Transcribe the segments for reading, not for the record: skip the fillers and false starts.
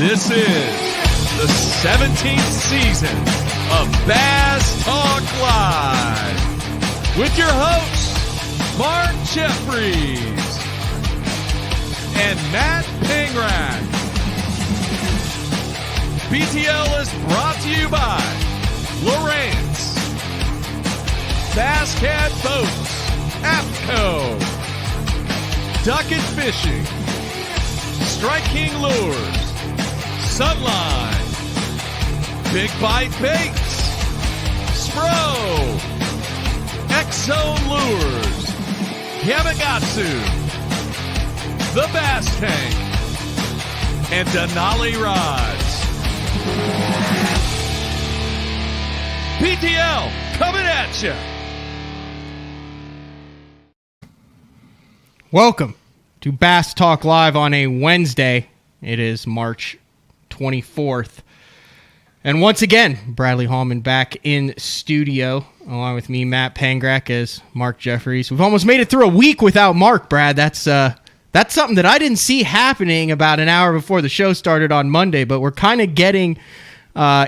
This is the 17th season of Bass Talk Live with your hosts, Mark Jeffries and Matt Pangrat. BTL is brought to you by Lowrance, Bass Cat Boats, APCO, Duck and Fishing, Strike King Lures, Sunline, Big Bite Baits, Spro, X-Zone Lures, Yamagatsu, The Bass Tank, and Denali Rods. BTL coming at you. Welcome to Bass Talk Live on a Wednesday. It is March 24th. And once again, Bradley Hallman back in studio, along with me, Matt Pangrat, as Mark Jeffries. We've almost made it through a week without Mark, Brad. That's something that I didn't see happening about an hour before the show started on Monday, but we're kind of getting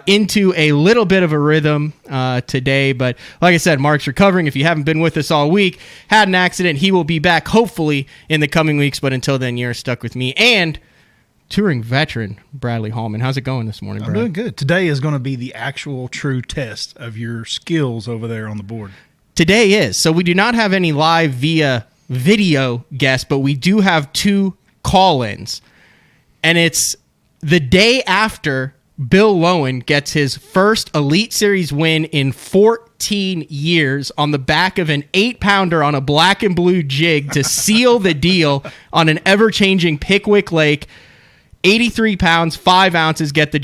into a little bit of a rhythm today. But like I said, Mark's recovering. If you haven't been with us all week, had an accident, he will be back hopefully in the coming weeks. But until then, you're stuck with me and touring veteran Bradley Hallman. How's it going this morning, Brad? I'm doing good. Today is going to be the actual true test of your skills over there on the board. Today is. So we do not have any live via video guests, but we do have two call-ins. And it's the day after Bill Lowen gets his first Elite Series win in 14 years on the back of an 8-pounder on a black and blue jig to seal the deal on an ever-changing Pickwick Lake. 83 pounds, 5 ounces gets the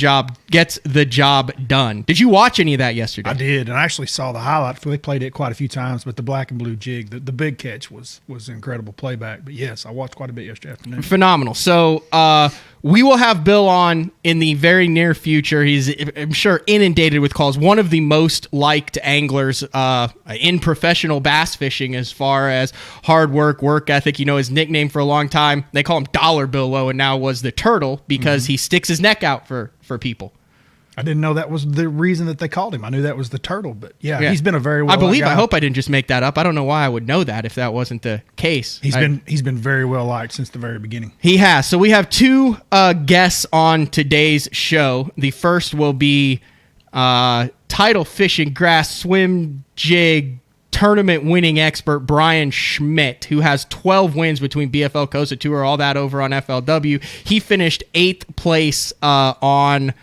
job done. Did you watch any of that yesterday? I did, and I actually saw the highlight. They played it quite a few times, but the black and blue jig, the big catch was an incredible playback. But yes, I watched quite a bit yesterday afternoon. Phenomenal. So we will have Bill on in the very near future. He's, I'm sure, inundated with calls. One of the most liked anglers in professional bass fishing as far as hard work ethic. You know, his nickname for a long time, they call him Dollar Bill Lowen, now was the Turtle, because he sticks his neck out for people. I didn't know that was the reason that they called him. I knew that was the Turtle, but yeah. He's been a very well liked guy. I hope I didn't just make that up. I don't know why I would know that if that wasn't the case. He's been very well liked since the very beginning. He has. So we have two guests on today's show. The first will be title fishing, grass, swim, jig, tournament winning expert Bryan Schmitt, who has 12 wins between BFL, Costa Tour, all that over on FLW. He finished 8th place on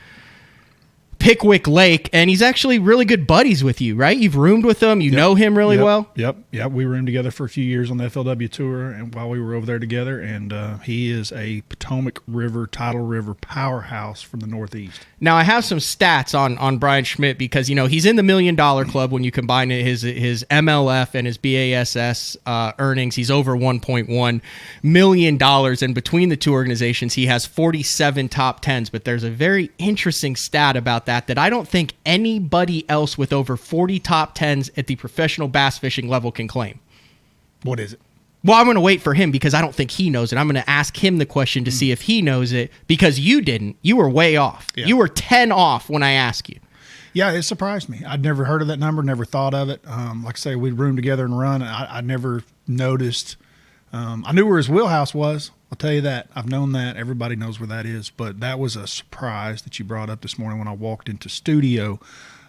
Pickwick Lake, and he's actually really good buddies with you, right? You've roomed with him. You know him really well. Yep. We roomed together for a few years on the FLW tour, and while we were over there together, and he is a Potomac River, Tidal River powerhouse from the Northeast. Now, I have some stats on Bryan Schmitt because, you know, he's in the $1 million club when you combine his MLF and his BASS earnings. He's over $1.1 million, and between the two organizations, he has 47 top 10s. But there's a very interesting stat about that I don't think anybody else with over 40 top 10s at the professional bass fishing level can claim. What is it? Well, I'm going to wait for him because I don't think he knows it. I'm going to ask him the question to see if he knows it, because you didn't. You were way off. Yeah. You were 10 off when I asked you. Yeah, it surprised me. I'd never heard of that number, never thought of it. Like I say, we'd room together and run. I never noticed. I knew where his wheelhouse was. I'll tell you that. I've known that. Everybody knows where that is. But that was a surprise that you brought up this morning when I walked into studio.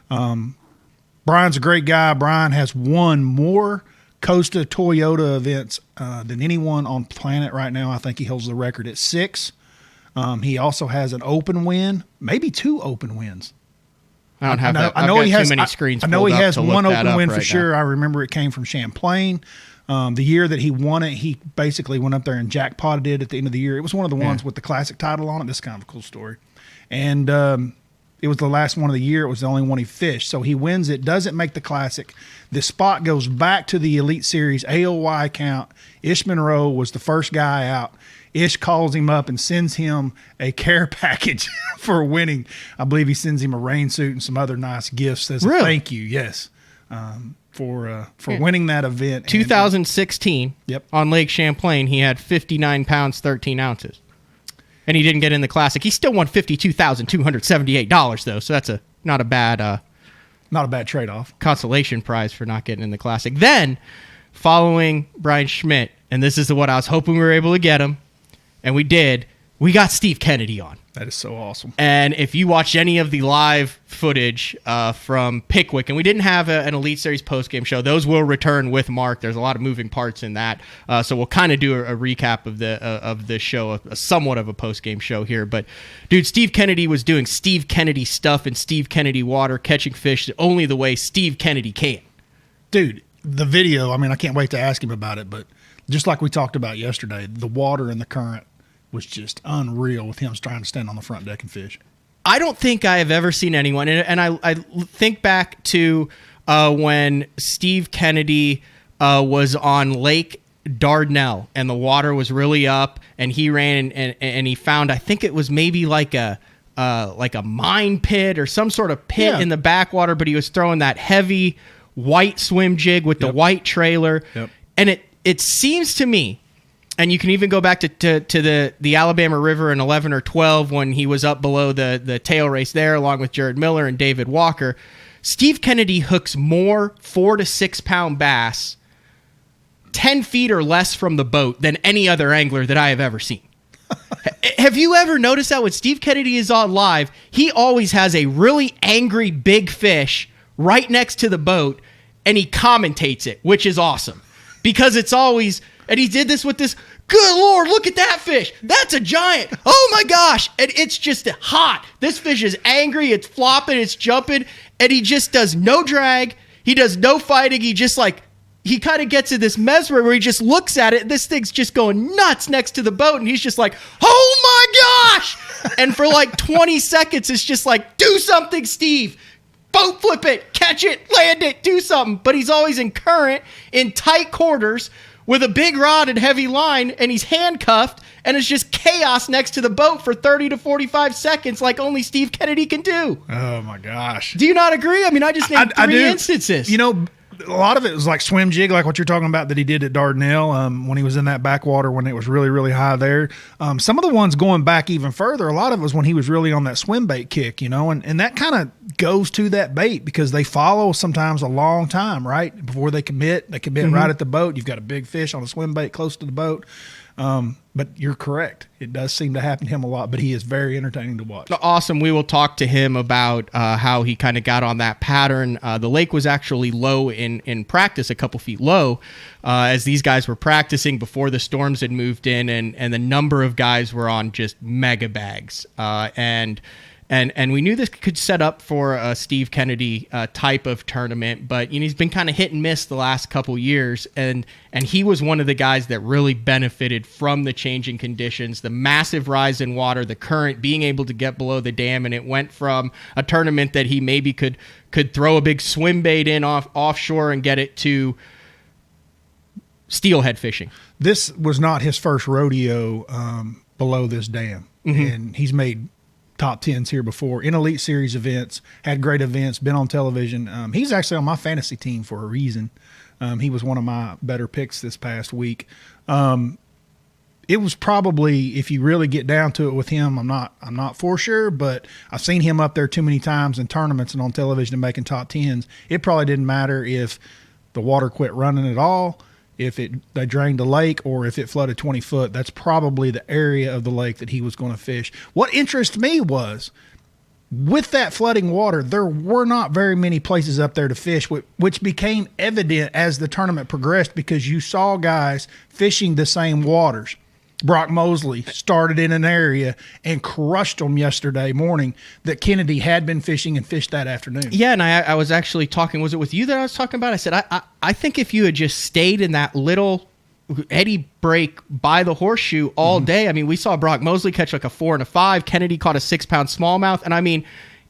Brian's a great guy. Brian has won more Costa Toyota events than anyone on planet right now. I think he holds the record at 6. He also has an open win, maybe 2 open wins. I don't have that. I know he has too many screens. I know he has one open win for right sure. now. I remember it came from Champlain. The year that he won it, he basically went up there and jackpotted it at the end of the year. It was one of the ones with the classic title on it. This is kind of a cool story. And it was the last one of the year. It was the only one he fished. So he wins it, doesn't make the classic. The spot goes back to the Elite Series AOY count. Ish Monroe was the first guy out. Ish calls him up and sends him a care package for winning. I believe he sends him a rain suit and some other nice gifts as a thank you. Yes. For winning that event. 2016 on Lake Champlain, he had 59 pounds, 13 ounces. and he didn't get in the Classic. He still won $52,278 though, so that's not a bad trade-off. Consolation prize for not getting in the Classic. Then, following Bryan Schmitt, and this is what I was hoping we were able to get him, and we did. We got Steve Kennedy on. That is so awesome. And if you watch any of the live footage from Pickwick, and we didn't have an Elite Series postgame show, those will return with Mark. There's a lot of moving parts in that, so we'll kind of do a recap of the show, somewhat of a postgame show here. But dude, Steve Kennedy was doing Steve Kennedy stuff in Steve Kennedy water, catching fish only the way Steve Kennedy can. Dude, the video, I mean, I can't wait to ask him about it, but just like we talked about yesterday, the water and the current was just unreal with him trying to stand on the front deck and fish. I don't think I have ever seen anyone, and I think back to when Steve Kennedy was on Lake Dardanelle, and the water was really up, and he ran and he found, I think it was maybe like a mine pit or some sort of pit in the backwater, but he was throwing that heavy white swim jig with the white trailer, and it seems to me. And you can even go back to the Alabama River in 11 or 12 when he was up below the tail race there, along with Jared Miller and David Walker. Steve Kennedy hooks more 4 to 6 pound bass 10 feet or less from the boat than any other angler that I have ever seen. Have you ever noticed that when Steve Kennedy is on live, he always has a really angry big fish right next to the boat, and he commentates it, which is awesome. Because it's always... And he did this with this, good Lord, look at that fish. That's a giant. Oh, my gosh. And it's just hot. This fish is angry. It's flopping. It's jumping. And he just does no drag. He does no fighting. He just he kind of gets in this mesmer where he just looks at it. And this thing's just going nuts next to the boat. And he's just like, oh, my gosh. And for 20 seconds, it's just like, do something, Steve. Boat flip it. Catch it. Land it. Do something. But he's always in current, in tight quarters, with a big rod and heavy line, and he's handcuffed, and it's just chaos next to the boat for 30 to 45 seconds like only Steve Kennedy can do. Oh, my gosh. Do you not agree? I mean, I just named three instances. You know, a lot of it was like swim jig, like what you're talking about that he did at Dardanelle when he was in that backwater when it was really, really high there. Some of the ones going back even further, a lot of it was when he was really on that swim bait kick, you know, and that kind of goes to that bait because they follow sometimes a long time, right? Before they commit right at the boat. You've got a big fish on a swim bait close to the boat. But you're correct. It does seem to happen to him a lot, but he is very entertaining to watch. Awesome. We will talk to him about how he kind of got on that pattern. The lake was actually low in practice, a couple feet low, as these guys were practicing before the storms had moved in, and the number of guys were on just mega bags. And we knew this could set up for a Steve Kennedy type of tournament, but he's been kind of hit and miss the last couple years, and he was one of the guys that really benefited from the changing conditions, the massive rise in water, the current, being able to get below the dam, and it went from a tournament that he maybe could throw a big swim bait in offshore and get it to steelhead fishing. This was not his first rodeo below this dam, and he's made top 10s here before in Elite Series events, had great events, been on television. He's actually on my fantasy team for a reason. He was one of my better picks this past week. It was probably, if you really get down to it with him, I'm not for sure, but I've seen him up there too many times in tournaments and on television and making top 10s. It probably didn't matter if the water quit running at all, if they drained the lake, or if it flooded 20 foot. That's probably the area of the lake that he was going to fish. What interested me was, with that flooding water, there were not very many places up there to fish, which became evident as the tournament progressed because you saw guys fishing the same waters. Brock Mosley started in an area and crushed them yesterday morning that Kennedy had been fishing and fished that afternoon. Yeah, and I was actually talking, was it with you that I was talking about? I said, I think if you had just stayed in that little eddy break by the horseshoe all day, I mean, we saw Brock Mosley catch like a 4 and a 5. Kennedy caught a 6-pound smallmouth, and I mean,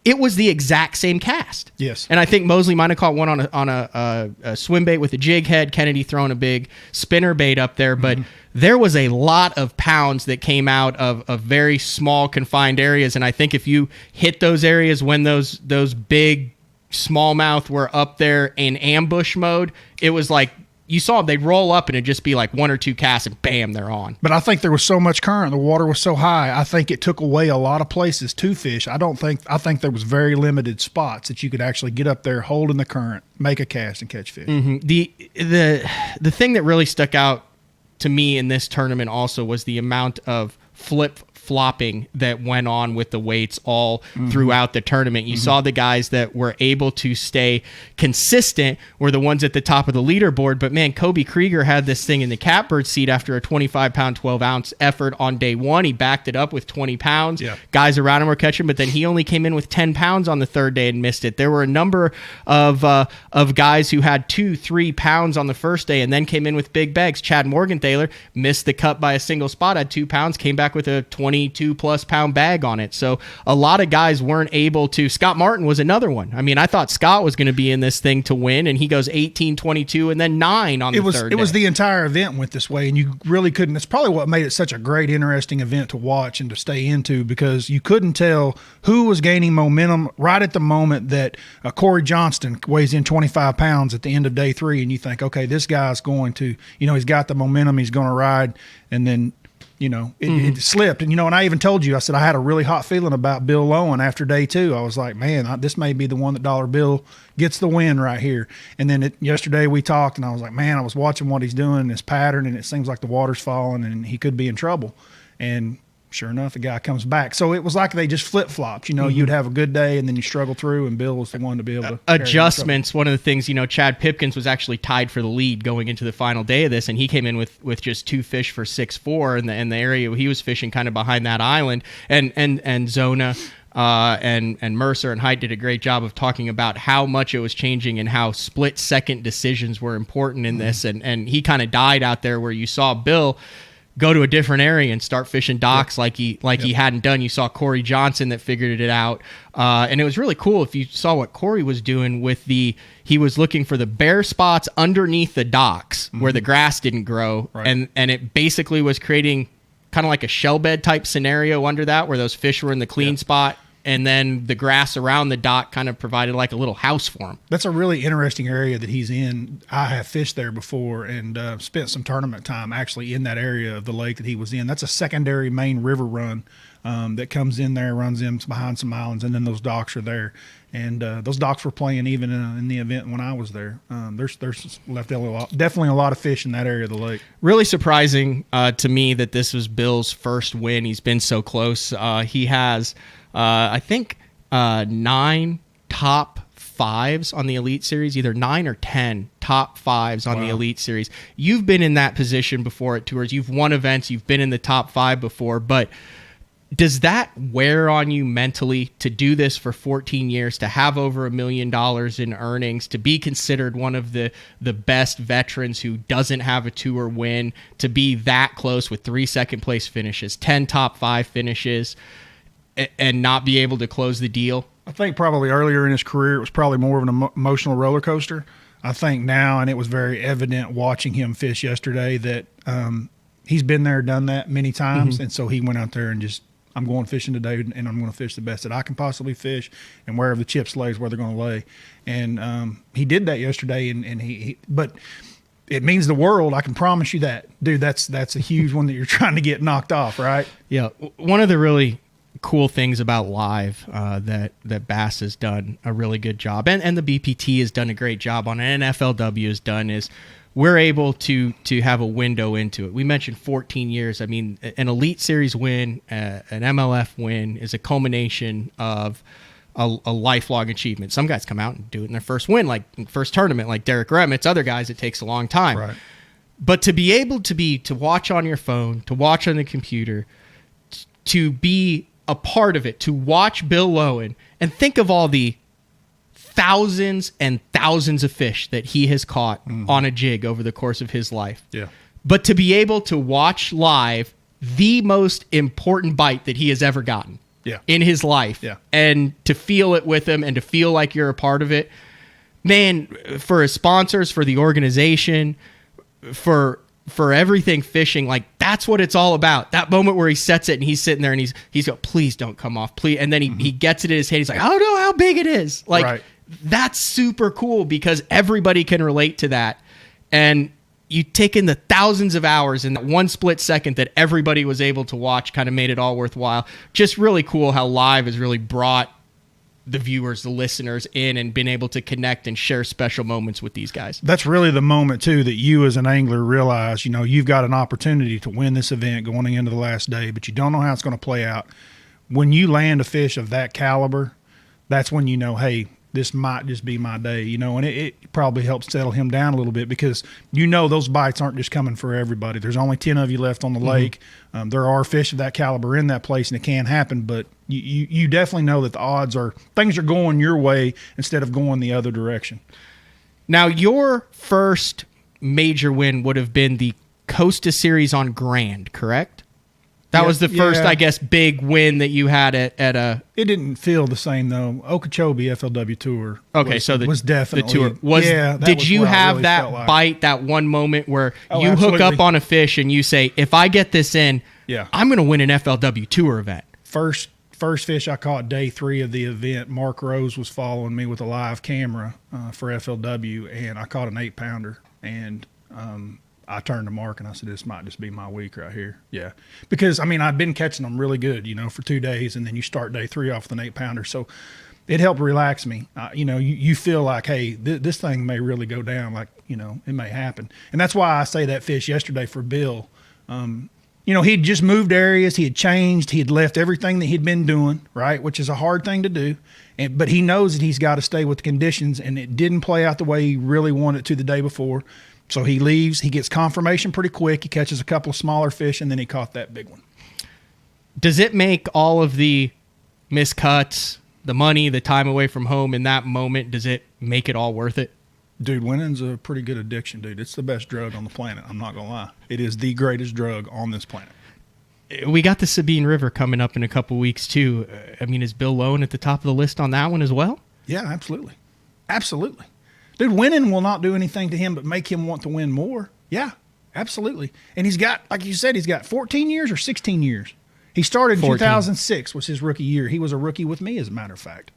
it was the exact same cast. Yes. And I think Mosley might have caught one on a swim bait with a jig head, Kennedy throwing a big spinner bait up there, but there was a lot of pounds that came out of very small confined areas, and I think if you hit those areas when those big smallmouth were up there in ambush mode, it was like you saw they'd roll up and it'd just be like one or two casts and bam, they're on. But I think there was so much current, the water was so high, I think it took away a lot of places to fish. I think there was very limited spots that you could actually get up there, hold in the current, make a cast, and catch fish. Mm-hmm. The thing that really stuck out to me in this tournament also was the amount of flip-flopping that went on with the weights all throughout the tournament. You saw the guys that were able to stay consistent were the ones at the top of the leaderboard, but man, Kobe Krieger had this thing in the catbird seat after a 25-pound, 12-ounce effort on day one. He backed it up with 20 pounds. Yeah. Guys around him were catching, but then he only came in with 10 pounds on the third day and missed it. There were a number of guys who had 2-3 pounds on the first day and then came in with big bags. Chad Morgenthaler missed the cut by a single spot, had 2 pounds, came back with a 22-plus pound bag on it. So a lot of guys weren't able to. Scott Martin was another one. I mean, I thought Scott was going to be in this thing to win, and he goes 18, 22, and then 9 on the third day. It was the entire event went this way, and you really couldn't. It's probably what made it such a great, interesting event to watch and to stay into, because you couldn't tell who was gaining momentum right at the moment that Corey Johnston weighs in 25 pounds at the end of day 3, and you think, okay, this guy's going to, he's got the momentum, he's going to ride, and then it slipped. And, and I even told you, I said, I had a really hot feeling about Bill Lowen after day 2. I was like, man, this may be the one that Dollar Bill gets the win right here. And then yesterday we talked, and I was like, man, I was watching what he's doing, his pattern, and it seems like the water's falling and he could be in trouble. And sure enough, the guy comes back. So it was like they just flip-flopped. You'd have a good day, and then you struggle through, and Bill was the one to be able to adjustments. One of the things, Chad Pipkins was actually tied for the lead going into the final day of this, and he came in with just 2 fish for 6-4 in the area he was fishing kind of behind that island. And Zona and Mercer and Height did a great job of talking about how much it was changing and how split-second decisions were important in this. And he kind of died out there where you saw Bill go to a different area and start fishing docks like he hadn't done. You saw Corey Johnson that figured it out. And it was really cool if you saw what Corey was doing with he was looking for the bare spots underneath the docks where the grass didn't grow. Right. And it basically was creating kind of like a shell bed type scenario under that where those fish were in the clean spot. And then the grass around the dock kind of provided like a little house for him. That's a really interesting area that he's in. I have fished there before and spent some tournament time actually in that area of the lake that he was in. That's a secondary main river run that comes in there, runs in behind some islands, and then those docks are there. And those docks were playing even in the event when I was there. There's definitely a lot of fish in that area of the lake. Really surprising to me that this was Bill's first win. He's been so close. He has... I think 9 top 5s on the Elite Series, either 9 or 10 top 5s on the Elite Series. You've been in that position before at tours. You've won events. You've been in the top 5 before. But does that wear on you mentally to do this for 14 years, to have over $1 million in earnings, to be considered one of the best veterans who doesn't have a tour win, to be that close with 3 second-place finishes, 10 top 5 finishes, and not be able to close the deal? I think probably earlier in his career, it was probably more of an emotional roller coaster. I think now, and it was very evident watching him fish yesterday, that he's been there, done that many times. And so he went out there and just, I'm going fishing today, and I'm going to fish the best that I can possibly fish, and wherever the chips lays, where they're going to lay. And he did that yesterday, but it means the world. I can promise you that. Dude, that's a huge one that you're trying to get knocked off, right? Yeah. One of the really cool things about live that Bass has done a really good job, and the BPT has done a great job on, and NFLW has done, is we're able to have a window into it. We mentioned 14 years. I mean, an Elite Series win, an MLF win is a culmination of a lifelong achievement. Some guys come out and do it in their first win, like first tournament, like Derek Remitz. Other guys, it takes a long time. Right. But to be able to watch on your phone, to watch on the computer, to be a part of it, to watch Bill Lowen, and think of all the thousands and thousands of fish that he has caught on a jig over the course of his life. Yeah. But to be able to watch live the most important bite that he has ever gotten in his life, and to feel it with him and to feel like you're a part of it, man, for his sponsors, for the organization, for everything fishing, like that's what it's all about. That moment where he sets it and he's sitting there and he's go, please don't come off, please. And then he gets it in his hand. He's like, I don't know how big it is. Like, that's super cool because everybody can relate to that. And you take in the thousands of hours in that one split second that everybody was able to watch, kind of made it all worthwhile. Just really cool how live has really brought the viewers, the listeners in and been able to connect and share special moments with these guys. That's really the moment, too, that you as an angler realize, you've got an opportunity to win this event going into the last day, but you don't know how it's going to play out. When you land a fish of that caliber, that's when you know, hey, this might just be my day, and it probably helps settle him down a little bit because those bites aren't just coming for everybody. There's only 10 of you left on the lake. There are fish of that caliber in that place, and it can happen, but you definitely know that the odds are things are going your way instead of going the other direction. Now, your first major win would have been the Costa Series on Grand, correct? That was the first, I guess, big win that you had at a... It didn't feel the same, though. Okeechobee FLW Tour was definitely... The tour. Did you have that bite, that one moment where you hook up on a fish and you say, if I get this in, I'm going to win an FLW Tour event? First fish I caught day 3 of the event, Mark Rose was following me with a live camera for FLW, and I caught an 8-pounder, and... I turned to Mark and I said, this might just be my week right here. Yeah. Because, I'd been catching them really good, for 2 days, and then you start day 3 off with an 8-pounder. So it helped relax me. You feel like, hey, this thing may really go down, like, it may happen. And that's why I say that fish yesterday for Bill. He'd just moved areas. He had changed. He had left everything that he'd been doing, right, which is a hard thing to do. But he knows that he's got to stay with the conditions, and it didn't play out the way he really wanted it to the day before. So he leaves. He gets confirmation pretty quick. He catches a couple of smaller fish, and then he caught that big one. Does it make all of the miscuts, the money, the time away from home in that moment, does it make it all worth it? Dude, winning's a pretty good addiction, dude. It's the best drug on the planet. I'm not going to lie. It is the greatest drug on this planet. We got the Sabine River coming up in a couple weeks, too. Is Bill Lowen at the top of the list on that one as well? Yeah, absolutely. Absolutely. Dude, winning will not do anything to him but make him want to win more. Yeah, absolutely. And he's got, like you said, he's got 14 years or 16 years. He started in 2006 was his rookie year. He was a rookie with me, as a matter of fact.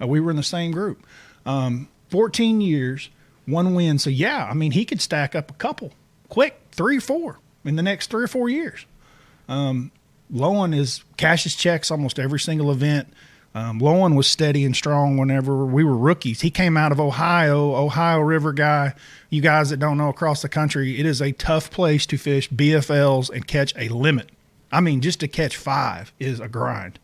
We were in the same group. 14 years, 1 win. So, yeah, he could stack up a couple quick, 3 or 4 in the next 3 or 4 years. Lowen cashes checks almost every single event. Lowen was steady and strong whenever we were rookies. He came out of Ohio River guy. You guys that don't know, across the country, it is a tough place to fish BFLs and catch a limit. Just to catch 5 is a grind.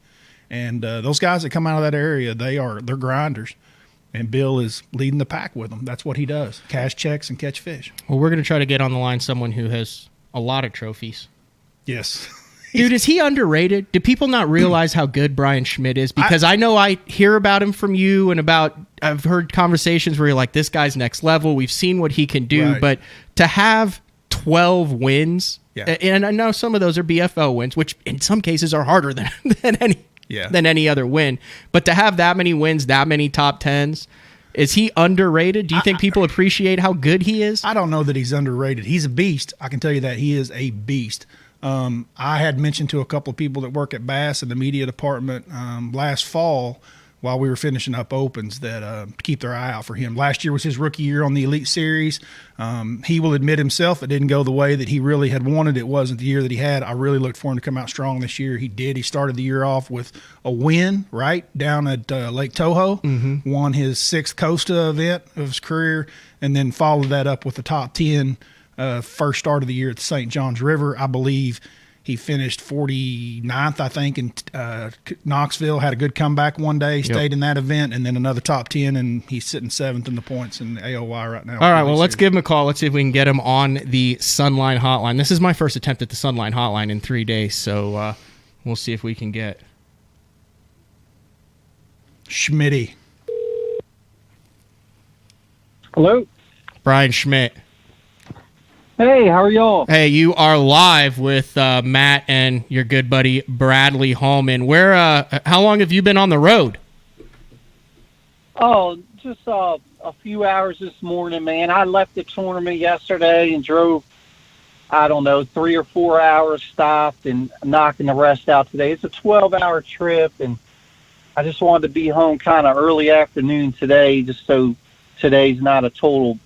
And those guys that come out of that area, they're grinders. And Bill is leading the pack with them. That's what he does, cash checks and catch fish. Well, we're going to try to get on the line someone who has a lot of trophies. Yes. Dude, is he underrated? Do people not realize how good Bryan Schmitt is? Because I know I hear about him from you and I've heard conversations where you're like, this guy's next level. We've seen what he can do. Right. But to have 12 wins, and I know some of those are BFL wins, which in some cases are harder than any other win. But to have that many wins, that many top 10s, is he underrated? Do you think people appreciate how good he is? I don't know that he's underrated. He's a beast. I can tell you that. He is a beast. I had mentioned to a couple of people that work at Bass in the media department last fall while we were finishing up opens that to keep their eye out for him. Last year was his rookie year on the Elite Series. He will admit himself it didn't go the way that he really had wanted. It wasn't the year that he had. I really looked for him to come out strong this year. He did. He started the year off with a win, right, down at Lake Toho. Mm-hmm. Won his 6th Costa event of his career, and then followed that up with the top 10 first start of the year at the St. Johns River. I believe he finished 49th, I think, in Knoxville. Had a good comeback one day, stayed in that event, and then another top 10, and he's sitting 7th in the points in the AOY right now. All right, well, let's give him a call. Let's see if we can get him on the Sunline Hotline. This is my first attempt at the Sunline Hotline in 3 days, so we'll see if we can get Schmitty. Hello? Bryan Schmitt. Hey, how are y'all? Hey, you are live with Matt and your good buddy Bradley Hallman. How long have you been on the road? Oh, just a few hours this morning, man. I left the tournament yesterday and drove, 3 or 4 hours, stopped and knocking the rest out today. It's a 12-hour trip, and I just wanted to be home kind of early afternoon today just so today's not a total,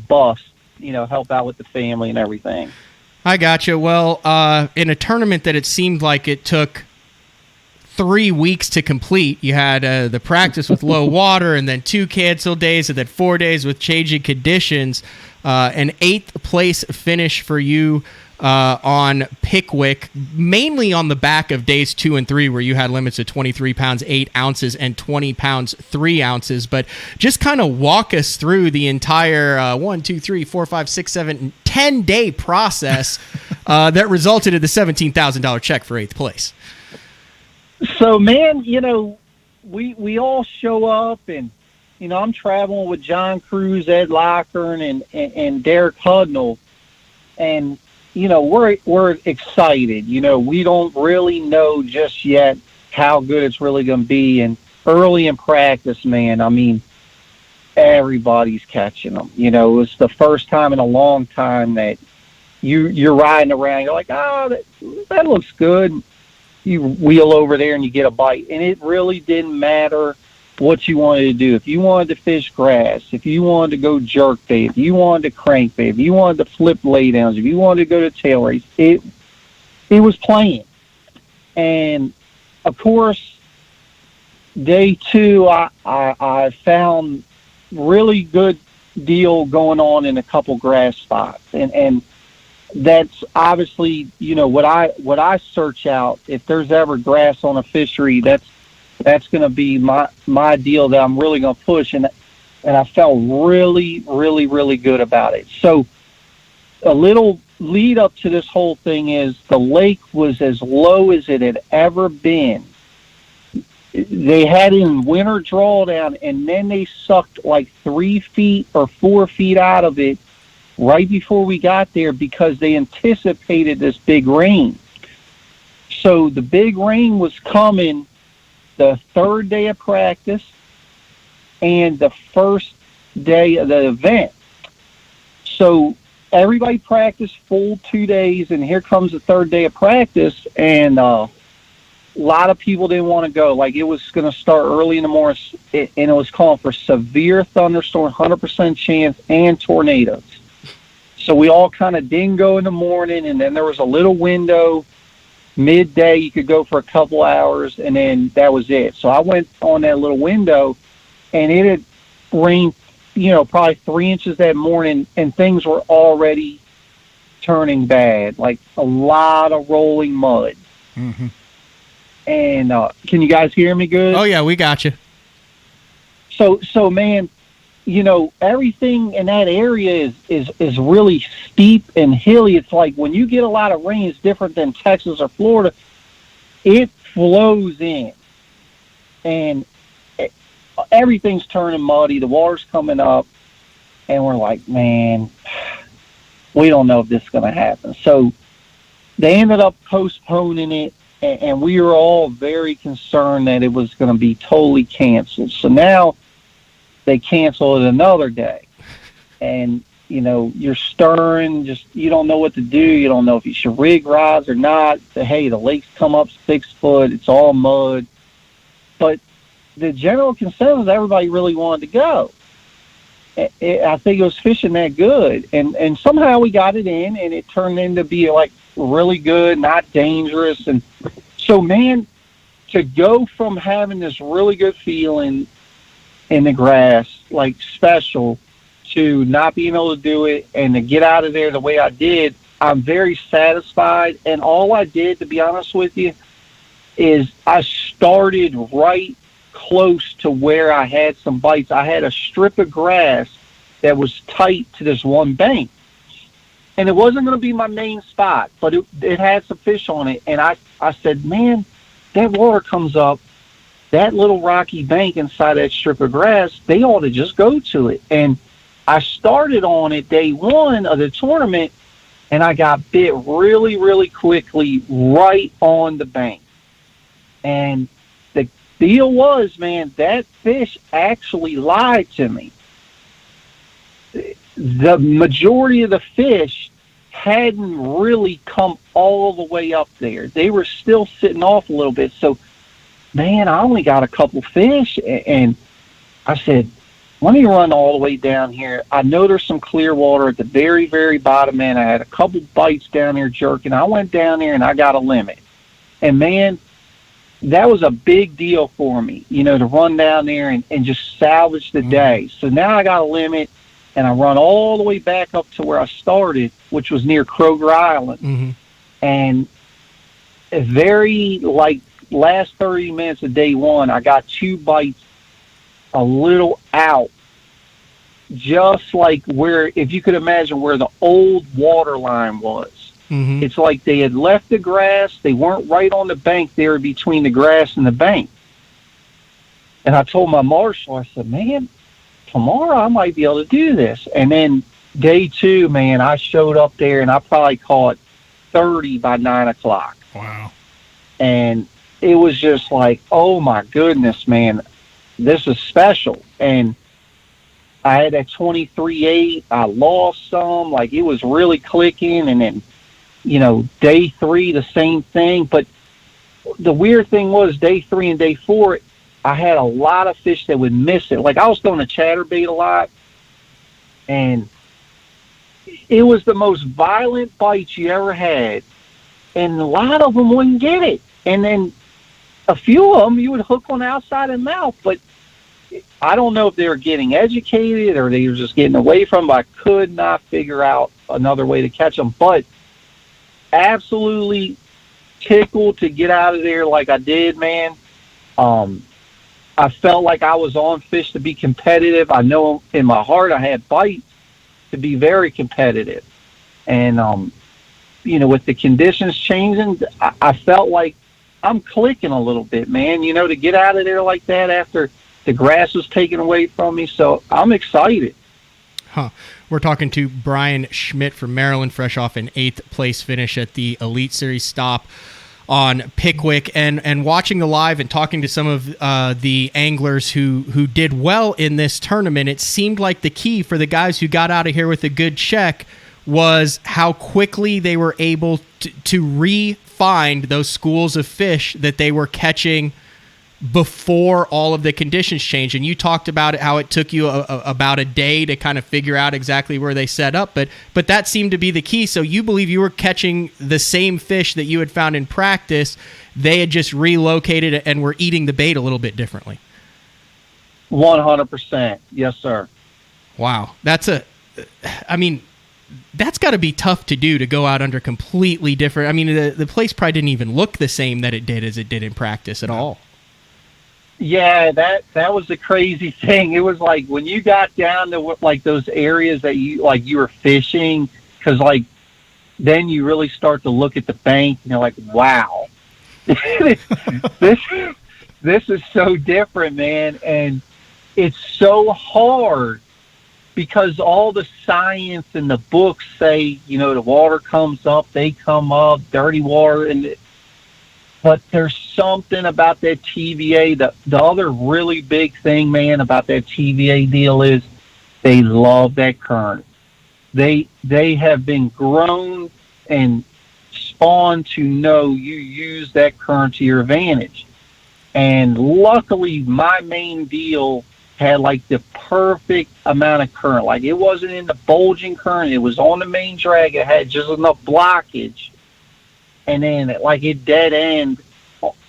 bust. help out with the family and everything. I gotcha. Well, in a tournament that it seemed like it took 3 weeks to complete, you had the practice with low water and then 2 canceled days and then 4 days with changing conditions. An 8th place finish for you on Pickwick, mainly on the back of days 2 and 3, where you had limits of 23 pounds 8 ounces and 20 pounds 3 ounces. But just kind of walk us through the entire 10-day process that resulted in the $17,000 check for 8th place. So, man, we all show up, and I'm traveling with John Cruz, Ed Lockern, and Derek Hudnall, and we're excited. We don't really know just yet how good it's really going to be. And early in practice, man, I mean, everybody's catching them. It's the first time in a long time that you're riding around. You're like, oh, that looks good. You wheel over there and you get a bite. And it really didn't matter what you wanted to do. If you wanted to fish grass, if you wanted to go jerk bait, if you wanted to crank bait, if you wanted to flip laydowns, if you wanted to go to tail race, it was playing. And of course, day 2, I found really good deal going on in a couple grass spots, and that's obviously what I search out. If there's ever grass on a fishery, that's going to be my deal that I'm really going to push, and I felt really, really, really good about it. So a little lead up to this whole thing is the lake was as low as it had ever been. They had in winter drawdown, and then they sucked like 3 feet or 4 feet out of it right before we got there because they anticipated this big rain. So the big rain was coming the 3rd day of practice and the 1st day of the event. So everybody practiced full 2 days, and here comes the 3rd day of practice, and a lot of people didn't want to go. Like, it was going to start early in the morning, and it was calling for severe thunderstorm, 100% chance, and tornadoes. So we all kind of didn't go in the morning, and then there was a little window. Midday, you could go for a couple hours, and then that was it. So I went on that little window, and it had rained, probably 3 inches that morning, and things were already turning bad, like a lot of rolling mud. Mm-hmm. And can you guys hear me good? Oh, yeah, we got you. So man, everything in that area is really steep and hilly. It's like when you get a lot of rain, it's different than Texas or Florida. It flows in, and everything's turning muddy. The water's coming up, and we're like, man, we don't know if this is going to happen. So they ended up postponing it, and we were all very concerned that it was going to be totally canceled. So now they cancel it another day, and you're stirring, you don't know what to do. You don't know if you should rig rods or not. Hey, the lake's come up 6 foot, it's all mud. But the general consensus, everybody really wanted to go. I think it was fishing that good, and somehow we got it in, and it turned into be like really good, not dangerous. And so, man, to go from having this really good feeling in the grass, like special, to not being able to do it and to get out of there the way I did, I'm very satisfied. And all I did, to be honest with you, is I started right close to where I had some bites. I had a strip of grass that was tight to this one bank, and it wasn't going to be my main spot, but it had some fish on it. And I said, man, that water comes up, that little rocky bank inside that strip of grass, they ought to just go to it. And I started on it day 1 of the tournament, and I got bit really, really quickly right on the bank. And the deal was, man, that fish actually lied to me. The majority of the fish hadn't really come all the way up there. They were still sitting off a little bit. So, man, I only got a couple fish, and I said, let me run all the way down here. I know there's some clear water at the very, very bottom end. I had a couple bites down there jerking. I went down there and I got a limit. And, man, that was a big deal for me, you know, to run down there and just salvage the day. So now I got a limit, and I run all the way back up to where I started, which was near Kroger Island. Mm-hmm. And a very, like, last 30 minutes of day one, I got 2 bites a little out, just like where, if you could imagine where the old water line was. Mm-hmm. It's like they had left the grass. They weren't right on the bank. They were between the grass and the bank. And I told my marshal, I said, man, tomorrow I might be able to do this. And then day 2, man, I showed up there, and I probably caught 30 by 9 o'clock. Wow. And it was just like, oh, my goodness, man, this is special. And I had that 23.8. I lost some. Like, it was really clicking. And then, you know, day 3, the same thing. But the weird thing was day 3 and day 4, I had a lot of fish that would miss it. Like, I was throwing a chatterbait a lot, and it was the most violent bites you ever had. And a lot of them wouldn't get it. And then a few of them you would hook on the outside of the mouth. But I don't know if they were getting educated or they were just getting away from them. I could not figure out another way to catch them. But absolutely tickled to get out of there like I did, man. I felt like I was on fish to be competitive. I know in my heart I had bites to be very competitive. And, you know, with the conditions changing, I felt like I'm clicking a little bit, man, you know, to get out of there like that after the grass was taken away from me. So I'm excited. Huh. We're talking to Bryan Schmitt from Maryland, fresh off an 8th place finish at the Elite Series stop on Pickwick, and watching the live and talking to some of the anglers who did well in this tournament. It seemed like the key for the guys who got out of here with a good check was how quickly they were able to re-find those schools of fish that they were catching before all of the conditions changed. And you talked about it, how it took you about a day to kind of figure out exactly where they set up, but that seemed to be the key. So you believe you were catching the same fish that you had found in practice. They had just relocated and were eating the bait a little bit differently. 100%. Yes, sir. Wow. That's got to be tough to do, to go out under completely different. I mean, the place probably didn't even look the same that it did as it did in practice at all. Yeah, that was the crazy thing. It was like when you got down to like those areas that you were fishing, because like then you really start to look at the bank and you're like, wow, this is so different, man. And it's so hard because all the science and the books say, you know, the water comes up, they come up, dirty water, but there's something about that TVA. The other really big thing, man, about that TVA deal is they love that current. They have been grown and spawned to know you use that current to your advantage. And luckily, my main deal had like the perfect amount of current. Like, it wasn't in the bulging current. It was on the main drag. It had just enough blockage. And then like it dead end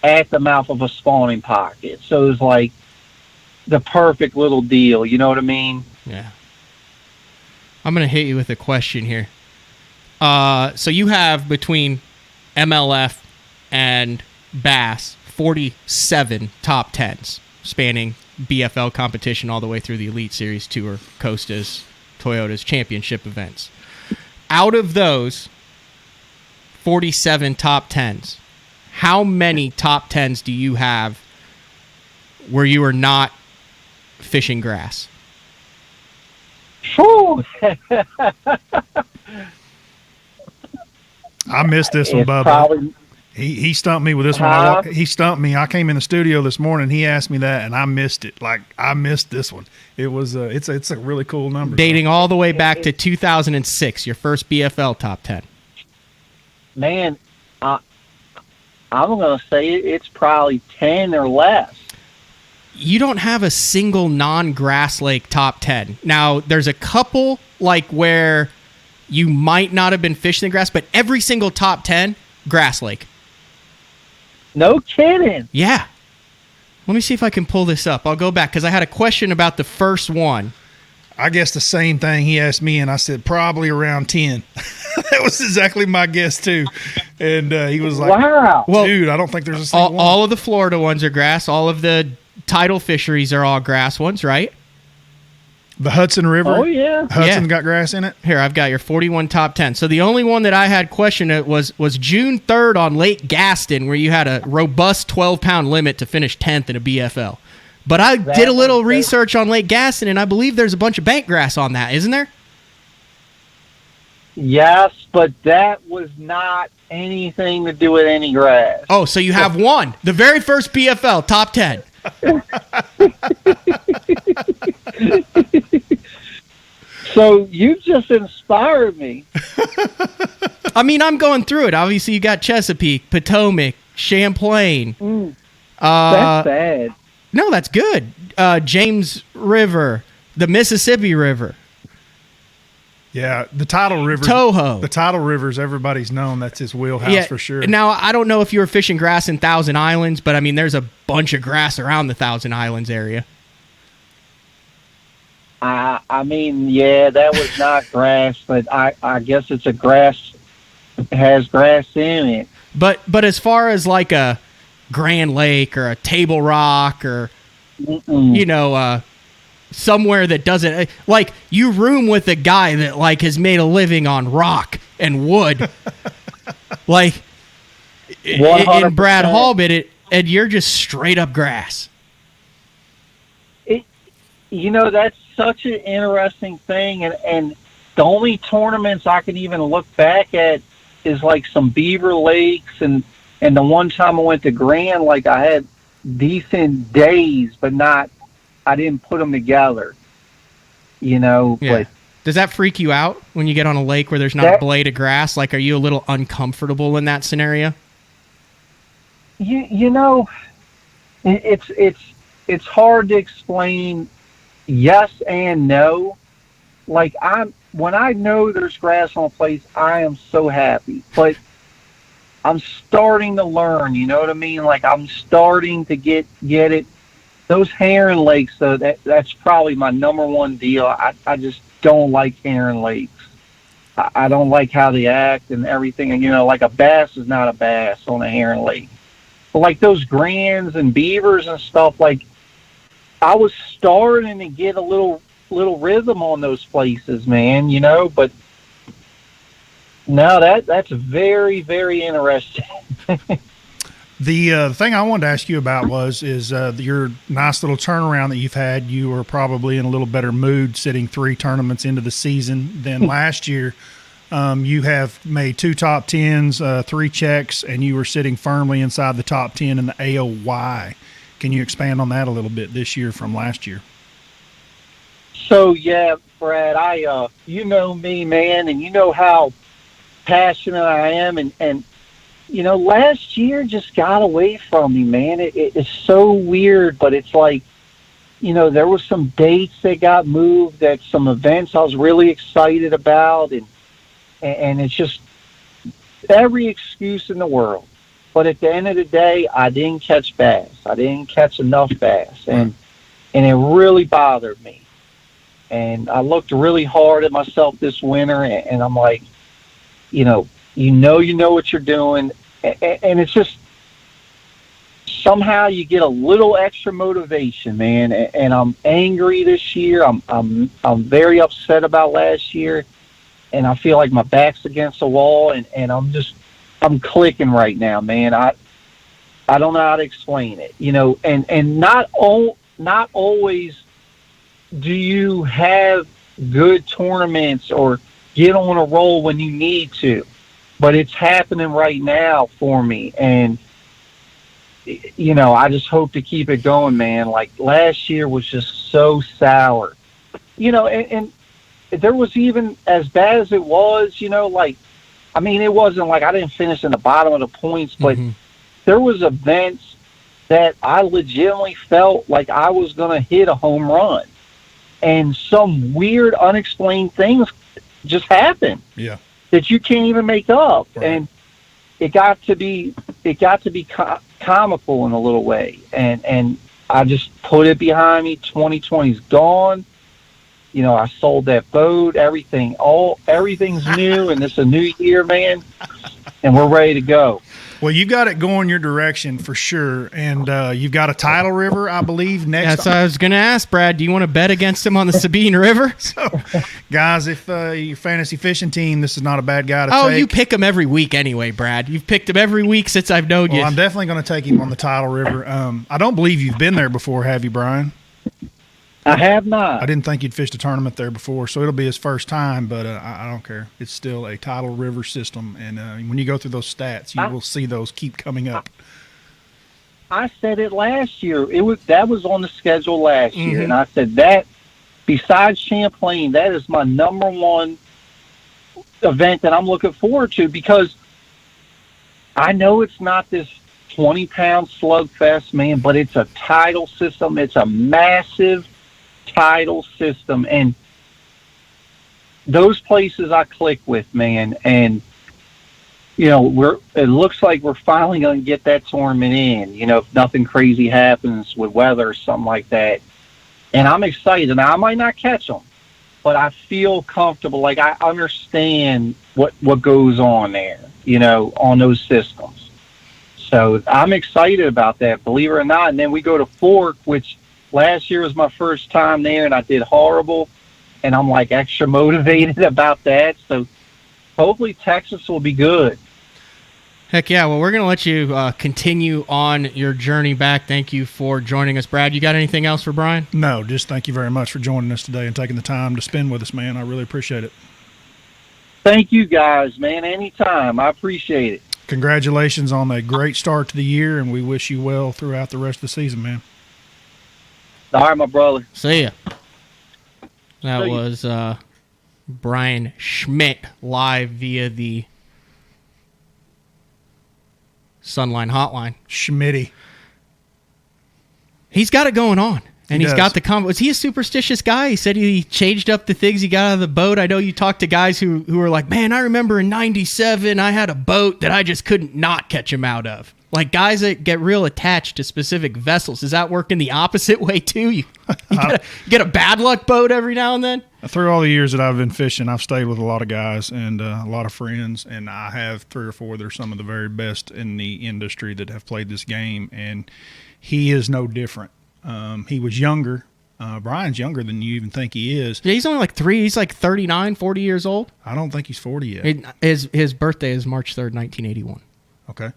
at the mouth of a spawning pocket. So it was like the perfect little deal. You know what I mean? Yeah. I'm going to hit you with a question here. So you have between MLF and Bass 47 top 10s spanning BFL competition all the way through the Elite Series Tour, Costa's, Toyota's championship events. Out of those 47 top 10s, how many top 10s do you have where you are not fishing grass? I missed this one, Bubba. He stumped me with this one. He stumped me. I came in the studio this morning. He asked me that, and I missed it. Like, I missed this one. It was it's a really cool number. Dating all the way back to 2006, your first BFL top 10. Man, I'm going to say it's probably 10 or less. you don't have a single non-grass lake top 10. Now, there's a couple like where you might not have been fishing the grass, but every single top 10, grass lake. No kidding. Yeah. Let me see if I can pull this up. I'll go back because I had a question about the first one. I guess the same thing he asked me, and I said probably around 10. That was exactly my guess, too. And he was like, wow. Well, dude, I don't think there's a single one. All of the Florida ones are grass. All of the tidal fisheries are all grass ones, right? The Hudson River. Oh, yeah. Hudson Yeah. got grass in it. Here, I've got your 41 top 10. So the only one that I had questioned it was June 3rd on Lake Gaston, where you had a robust 12-pound limit to finish 10th in a BFL. But I did a little research on Lake Gaston, and I believe there's a bunch of bank grass on that, isn't there? Yes, but that was not anything to do with any grass. Oh, so you have one. The very first BFL, top 10. So you just inspired me. I mean, I'm going through it. Obviously, you got Chesapeake, Potomac, Champlain. That's bad. No, that's good. James River, the Mississippi River, Yeah, the Tidal River. Toho. The Tidal River's everybody's known. That's his wheelhouse for sure. Now, I don't know if you were fishing grass in Thousand Islands, but I mean, there's a bunch of grass around the Thousand Islands area. I mean, yeah, that was not grass, but I guess it's a grass. It has grass in it. But as far as like a Grand Lake or a Table Rock or you know somewhere that doesn't like you room with a guy that like has made a living on rock and wood, like in Brad 100%. Hallman, and you're just straight up grass. You know, that's such an interesting thing, and the only tournaments I can even look back at is like some Beaver Lakes, and the one time I went to Grand, like I had decent days, but I didn't put them together, you know. Yeah. But Does that freak you out when you get on a lake where there's not a blade of grass? Like, are you a little uncomfortable in that scenario? you know, it's hard to explain. Yes and no. Like when I know there's grass on a place, I am so happy. But I'm starting to learn, you know what I mean? Like I'm starting to get it. Those Heron Lakes, though, that's probably my number one deal. I just don't like Heron Lakes. I don't like how they act and everything. And, you know, like a bass is not a bass on a Heron Lake. But like those Grands and Beavers and stuff, like I was starting to get a little rhythm on those places, man, you know, but no, that's very, very interesting. The thing I wanted to ask you about is your nice little turnaround that you've had. You were probably in a little better mood sitting 3 tournaments into the season than last year. You have made 2 top 10s, 3 checks, and you were sitting firmly inside the top 10 in the AOY. Can you expand on that a little bit this year from last year? So, yeah, Brad, you know me, man, and you know how passionate I am, and you know, last year just got away from me, man. It's so weird, but it's like, you know, there were some dates that got moved, that some events I was really excited about, and it's just every excuse in the world. But at the end of the day, I didn't catch bass. I didn't catch enough bass, and it really bothered me. And I looked really hard at myself this winter, and I'm like, you know what you're doing, and it's just somehow you get a little extra motivation, man. And I'm angry this year. I'm very upset about last year, and I feel like my back's against the wall, and I'm clicking right now, man. I don't know how to explain it, you know, and not always do you have good tournaments or get on a roll when you need to, but it's happening right now for me. And, you know, I just hope to keep it going, man. Like last year was just so sour, you know, and there was even as bad as it was, you know, like, I mean, it wasn't like I didn't finish in the bottom of the points, but there was events that I legitimately felt like I was going to hit a home run. And some weird, unexplained things just happened. Yeah. That you can't even make up. Right. And it got to be comical in a little way. And I just put it behind me. 2020's gone. You know, I sold that boat, everything's new, and it's a new year, man, and we're ready to go. Well, you got it going your direction for sure, and you've got a tidal river, I believe, next. That's what I was going to ask, Brad. Do you want to bet against him on the Sabine River? So, guys, if your fantasy fishing team, this is not a bad guy to take. Oh, you pick him every week anyway, Brad. You've picked him every week since I've known you. Well, I'm definitely going to take him on the tidal river. I don't believe you've been there before, have you, Brian? I have not. I didn't think you'd fished a tournament there before, so it'll be his first time, but I don't care. It's still a tidal river system, and when you go through those stats, you will see those keep coming up. I said it last year. That was on the schedule last year, and I said that, besides Champlain, that is my number one event that I'm looking forward to, because I know it's not this 20-pound slugfest, man, but it's a tidal system. It's a massive tidal system, and those places I click with, man. And you know, it looks like we're finally going to get that tournament in, you know, if nothing crazy happens with weather or something like that. And I'm excited. Now, I might not catch them, but I feel comfortable. Like, I understand what goes on there, you know, on those systems. So I'm excited about that, believe it or not. And then we go to Fork, which last year was my first time there, and I did horrible. And I'm, like, extra motivated about that. So hopefully Texas will be good. Heck yeah. Well, we're going to let you continue on your journey back. Thank you for joining us, Brad. You got anything else for Brian? No, just thank you very much for joining us today and taking the time to spend with us, man. I really appreciate it. Thank you, guys, man. Anytime. I appreciate it. Congratulations on a great start to the year, and we wish you well throughout the rest of the season, man. All right, my brother. See ya. That was Bryan Schmitt live via the Sunline Hotline. Schmitty. He's got it going on. And he's does. got the was he a superstitious guy? He said he changed up the things he got out of the boat. I know you talked to guys who were like, man, I remember in 97 I had a boat that I just couldn't not catch him out of. Like guys that get real attached to specific vessels. Does that work in the opposite way too? You get a bad luck boat every now and then? Through all the years that I've been fishing, I've stayed with a lot of guys and a lot of friends, and I have 3 or 4 that are some of the very best in the industry that have played this game, and he is no different. He was younger. Brian's younger than you even think he is. Yeah, he's only like 3. He's like 39, 40 years old. I don't think he's 40 yet. His birthday is March 3rd, 1981. Okay.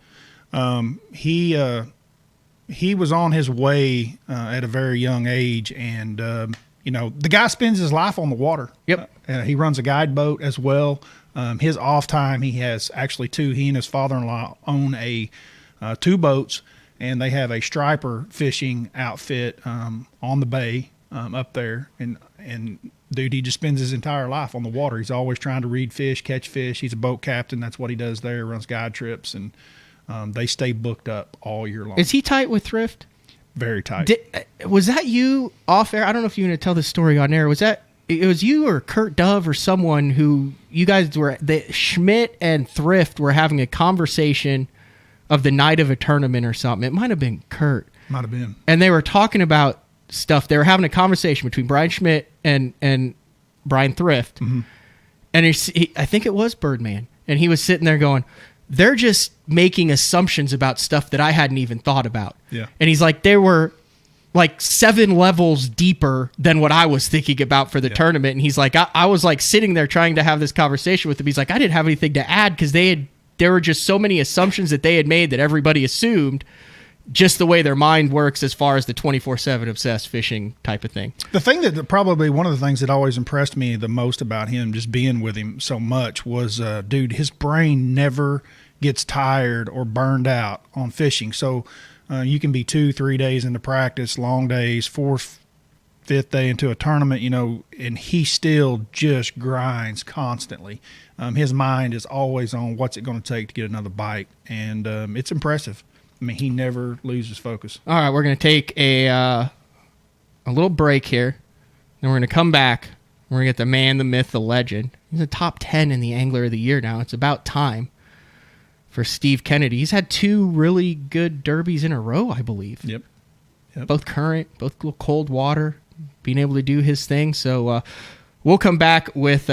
He was on his way at a very young age, and you know, the guy spends his life on the water. Yep. He runs a guide boat as well. His off time, he has actually 2. He and his father-in-law own 2 boats, and they have a striper fishing outfit on the bay up there. And dude, he just spends his entire life on the water. He's always trying to read fish, catch fish. He's a boat captain. That's what he does there. Runs guide trips, and they stay booked up all year long. Is he tight with Thrift? Very tight. Was that you off air? I don't know if you're going to tell this story on air. It was you or Kurt Dove or someone who you guys were, Schmitt and Thrift were having a conversation of the night of a tournament or something. It might have been Kurt. Might have been. And they were talking about stuff. They were having a conversation between Bryan Schmitt and Brian Thrift. Mm-hmm. And I think it was Birdman. And he was sitting there going, they're just making assumptions about stuff that I hadn't even thought about. Yeah. And he's like, they were like 7 levels deeper than what I was thinking about for the tournament. And he's like, I was like sitting there trying to have this conversation with him. He's like, I didn't have anything to add because there were just so many assumptions that they had made that everybody assumed, just the way their mind works as far as the 24/7 obsessed fishing type of thing. The thing that probably one of the things that always impressed me the most about him, just being with him so much, was, dude, his brain never gets tired or burned out on fishing. So you can be 2-3 days into practice, long days, 4th, 5th day into a tournament, you know, and he still just grinds constantly. His mind is always on what's it going to take to get another bite, and it's impressive. I mean, he never loses focus. All right, we're going to take a little break here. Then we're going to come back. We're going to get the man, the myth, the legend. He's a top 10 in the Angler of the Year now. It's about time for Steve Kennedy. He's had 2 really good derbies in a row, I believe. Yep. Both current, both cold water, being able to do his thing. So we'll come back with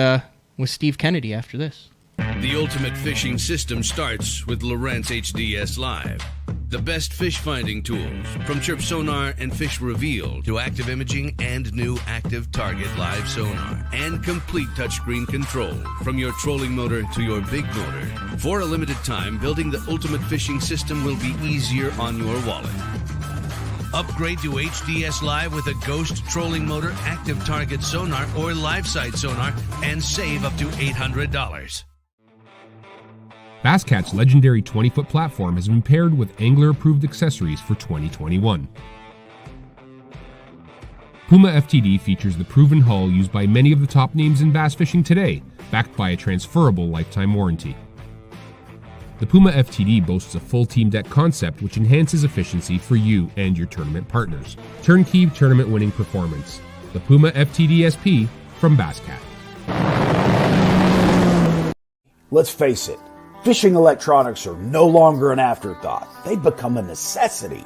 Steve Kennedy after this. The ultimate fishing system starts with Lowrance HDS Live. The best fish finding tools, from chirp sonar and fish reveal to active imaging and new active target live sonar, and complete touchscreen control from your trolling motor to your big motor. For a limited time, building the ultimate fishing system will be easier on your wallet. Upgrade to HDS Live with a Ghost trolling motor, active target sonar, or live sight sonar, and save up to $800. Basscat's legendary 20-foot platform has been paired with angler-approved accessories for 2021. Puma FTD features the proven hull used by many of the top names in bass fishing today, backed by a transferable lifetime warranty. The Puma FTD boasts a full team deck concept which enhances efficiency for you and your tournament partners. Turnkey tournament-winning performance. The Puma FTD SP from Basscat. Let's face it. Fishing electronics are no longer an afterthought. They've become a necessity.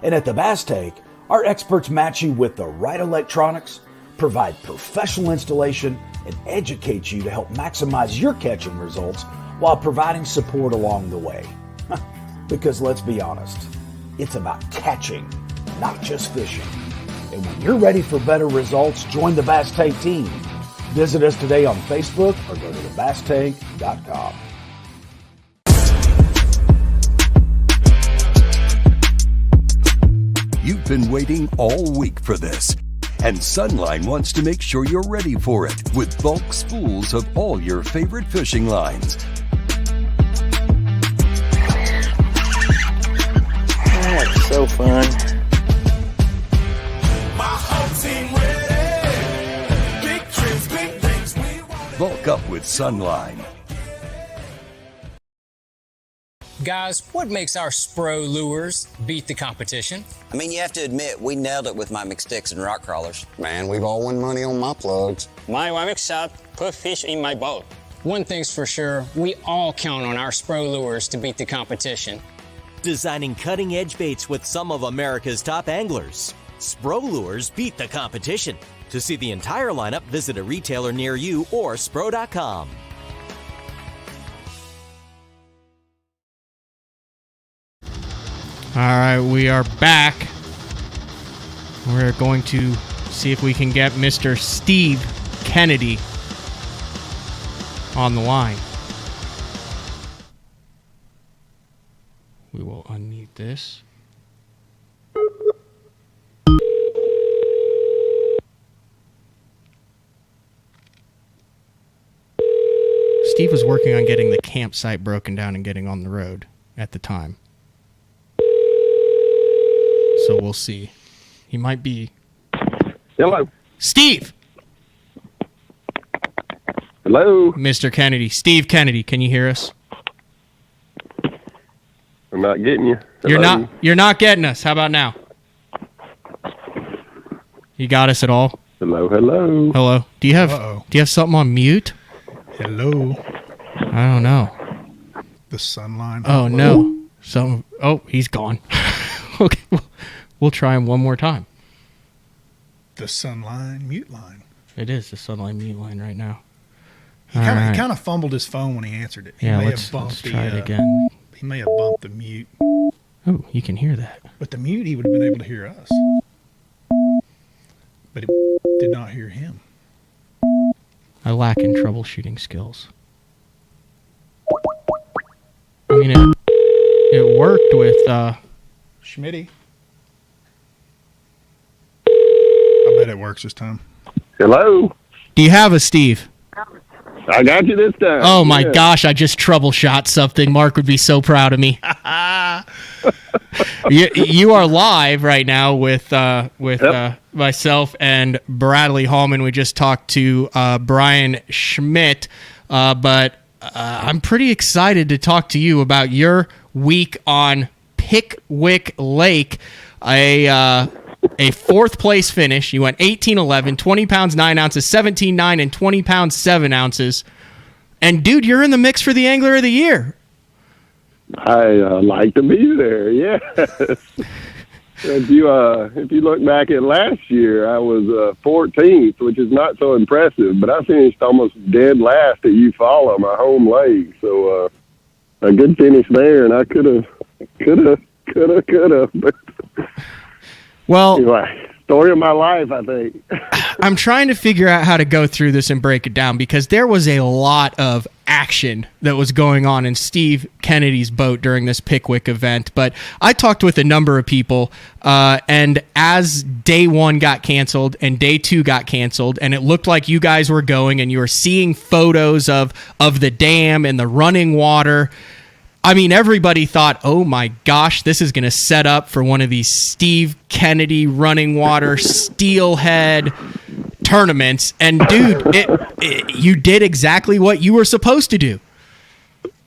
And at the Bass Tank, our experts match you with the right electronics, provide professional installation, and educate you to help maximize your catching results while providing support along the way. Because let's be honest, it's about catching, not just fishing. And when you're ready for better results, join the Bass Tank team. Visit us today on Facebook or go to thebasstank.com. You've been waiting all week for this, and Sunline wants to make sure you're ready for it with bulk spools of all your favorite fishing lines. Oh, it's so fun. Bulk up with Sunline. Guys, what makes our Spro lures beat the competition? I mean, you have to admit, we nailed it with my McSticks and rock crawlers. Man, we've all won money on my plugs. My Wamick shot put fish in my boat. One thing's for sure, we all count on our Spro lures to beat the competition. Designing cutting-edge baits with some of America's top anglers. Spro lures beat the competition. To see the entire lineup, visit a retailer near you or spro.com. All right, we are back. We're going to see if we can get Mr. Steve Kennedy on the line. We will unmute this. Steve was working on getting the campsite broken down and getting on the road at the time. So we'll see. He might be... Hello. Steve! Hello. Mr. Kennedy. Steve Kennedy, can you hear us? I'm not getting you. Hello. You're not getting us. How about now? You got us at all? Hello, hello. Hello. Do you have something on mute? Hello. I don't know. The Sunline. Oh, no. He's gone. Okay, we'll try him one more time. The Sunline mute line. It is the Sunline mute line right now. He kind of fumbled his phone when he answered it. Let's try it again. He may have bumped the mute. Oh, you can hear that. But the mute, he would have been able to hear us. But it did not hear him. I lack in troubleshooting skills. I mean, it worked with... Schmitty. I bet it works this time. Hello. Do you have a Steve? I got you this time. Oh my gosh, I just troubleshot something. Mark would be so proud of me. You are live right now with myself and Bradley Hallman. We just talked to Bryan Schmitt, but I'm pretty excited to talk to you about your week on Pickwick Lake, a fourth place finish. You went 18-11, 20 pounds 9 ounces, 17-9, and 20 pounds 7 ounces. And dude, you're in the mix for the Angler of the Year. I like to be there. Yes. If you look back at last year, I was 14th, which is not so impressive, but I finished almost dead last at Eufaula, my home lake. So a good finish there, and I could have. Well, anyway, story of my life, I think. I'm trying to figure out how to go through this and break it down because there was a lot of action that was going on in Steve Kennedy's boat during this Pickwick event. But I talked with a number of people, and as day one got canceled and day two got canceled, and it looked like you guys were going and you were seeing photos of the dam and the running water. I mean, everybody thought, oh my gosh, this is going to set up for one of these Steve Kennedy running water steelhead tournaments. And dude, you did exactly what you were supposed to do.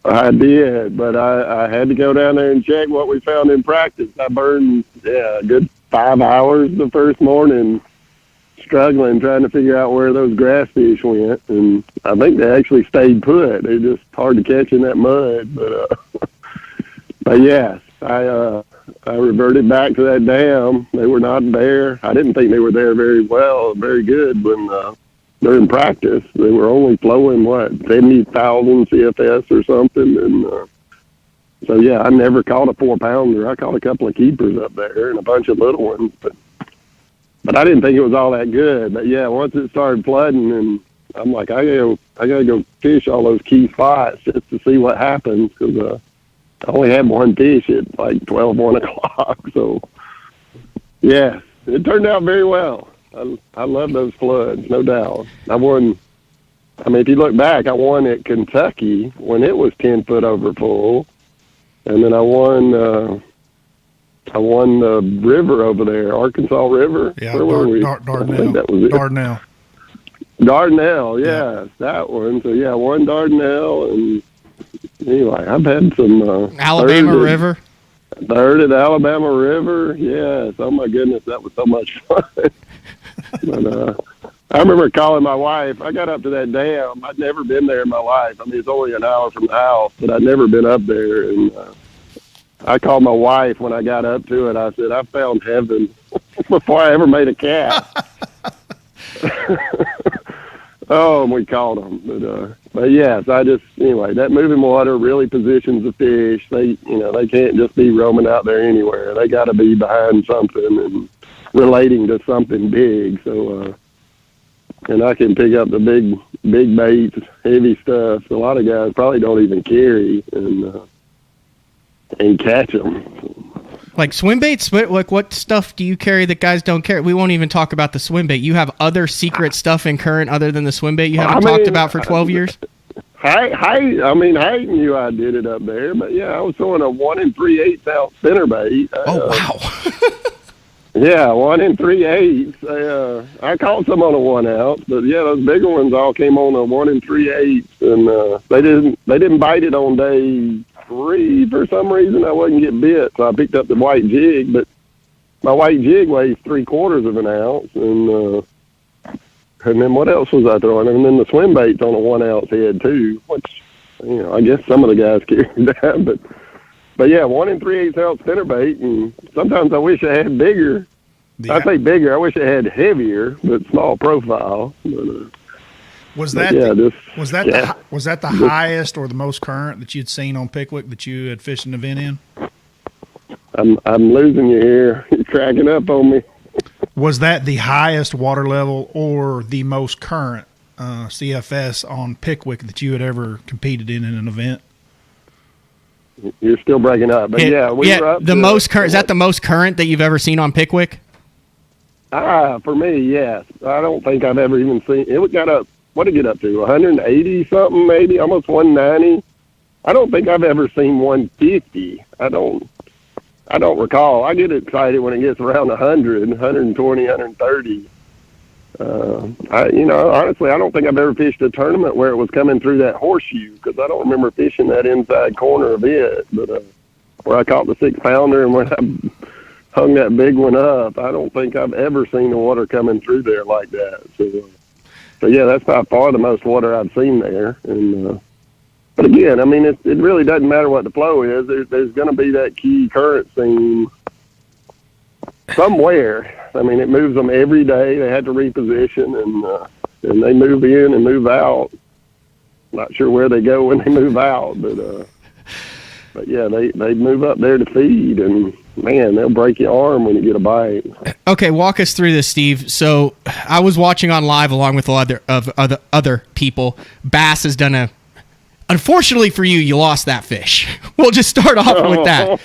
I did, but I had to go down there and check what we found in practice. I burned a good 5 hours the first morning struggling, trying to figure out where those grass fish went, and I think they actually stayed put. They're just hard to catch in that mud, but yes, I reverted back to that dam. They were not there. I didn't think they were there very good when during practice. They were only flowing 70,000 CFS or something, and so yeah, I never caught a 4-pounder. I caught a couple of keepers up there and a bunch of little ones, but I didn't think it was all that good. But yeah, once it started flooding, and I'm like, I gotta go fish all those key spots just to see what happens, because I only had one fish at like 1 o'clock. So yeah, it turned out very well. I love those floods, no doubt. I won. I mean, if you look back, I won at Kentucky when it was 10 foot over full, and then I won the river over there, Arkansas River. Yeah, Where were we? Dardanelle. That was it. Dardanelle, yes, that one. So yeah, I won Dardanelle, and anyway, I've had some Alabama River. Third at Alabama River, yes. Oh my goodness, that was so much fun. But I remember calling my wife. I got up to that dam. I'd never been there in my life. I mean, it's only an hour from the house, but I'd never been up there, and I called my wife when I got up to it. I said, I found heaven before I ever made a cast. Oh, and we caught them. But yes, anyway, that moving water really positions the fish. They can't just be roaming out there anywhere. They got to be behind something and relating to something big. So, and I can pick up the big baits, heavy stuff. A lot of guys probably don't even carry and catch them. Like swim baits, like what stuff do you carry that guys don't carry? We won't even talk about the swim bait. You have other secret stuff in current other than the swim bait you haven't talked about for 12 years? Hayden knew I did it up there, but yeah, I was throwing a 1 3/8 ounce spinnerbait. Oh, wow. Yeah, 1 3/8. I caught some on a 1 ounce, but yeah, those bigger ones all came on a 1 3/8, and they didn't bite it on day 3 for some reason. I wasn't getting bit, so I picked up the white jig, but my white jig weighs 3/4 of an ounce, and then what else was I throwing? And then the swim bait's on a 1 ounce head too, which I guess some of the guys carried that, but yeah, 1 3/8 ounce spinnerbait, and sometimes I wish I had bigger. I say bigger. I wish I had heavier, but small profile. But, was that the highest or the most current that you'd seen on Pickwick that you had fished an event in? I'm losing you here. You're cracking up on me. Was that the highest water level or the most current CFS on Pickwick that you had ever competed in an event? You're still breaking up, but we were up. The most current, is that the most current that you've ever seen on Pickwick? For me, yes. I don't think I've ever even seen it. Got up. What did it get up to? 180 something, maybe almost 190. I don't think I've ever seen 150. I don't recall. I get excited when it gets around 100, 120, 130. Honestly, I don't think I've ever fished a tournament where it was coming through that horseshoe, because I don't remember fishing that inside corner of it. But where I caught the 6-pounder, and when I hung that big one up, I don't think I've ever seen the water coming through there like that. So yeah, that's by far the most water I've seen there. And but again, I mean, it really doesn't matter what the flow is. There's going to be that key current seam somewhere. I mean, it moves them every day. They had to reposition, and they move in and move out. Not sure where they go when they move out, but yeah, they move up there to feed, and man, they'll break your arm when you get a bite. Okay, walk us through this, Steve. So I was watching on live along with a lot of other people. Bass has done unfortunately for you, you lost that fish. We'll just start off with that.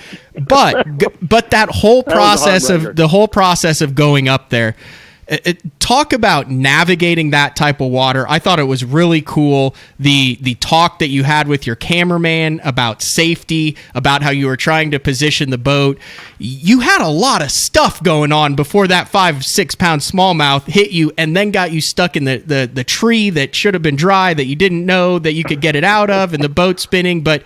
But that whole process of going up there, talk about navigating that type of water. I thought it was really cool. The talk that you had with your cameraman about safety, about how you were trying to position the boat. You had a lot of stuff going on before that 5-6 pound smallmouth hit you and then got you stuck in the tree that should have been dry that you didn't know that you could get it out of, and the boat spinning. But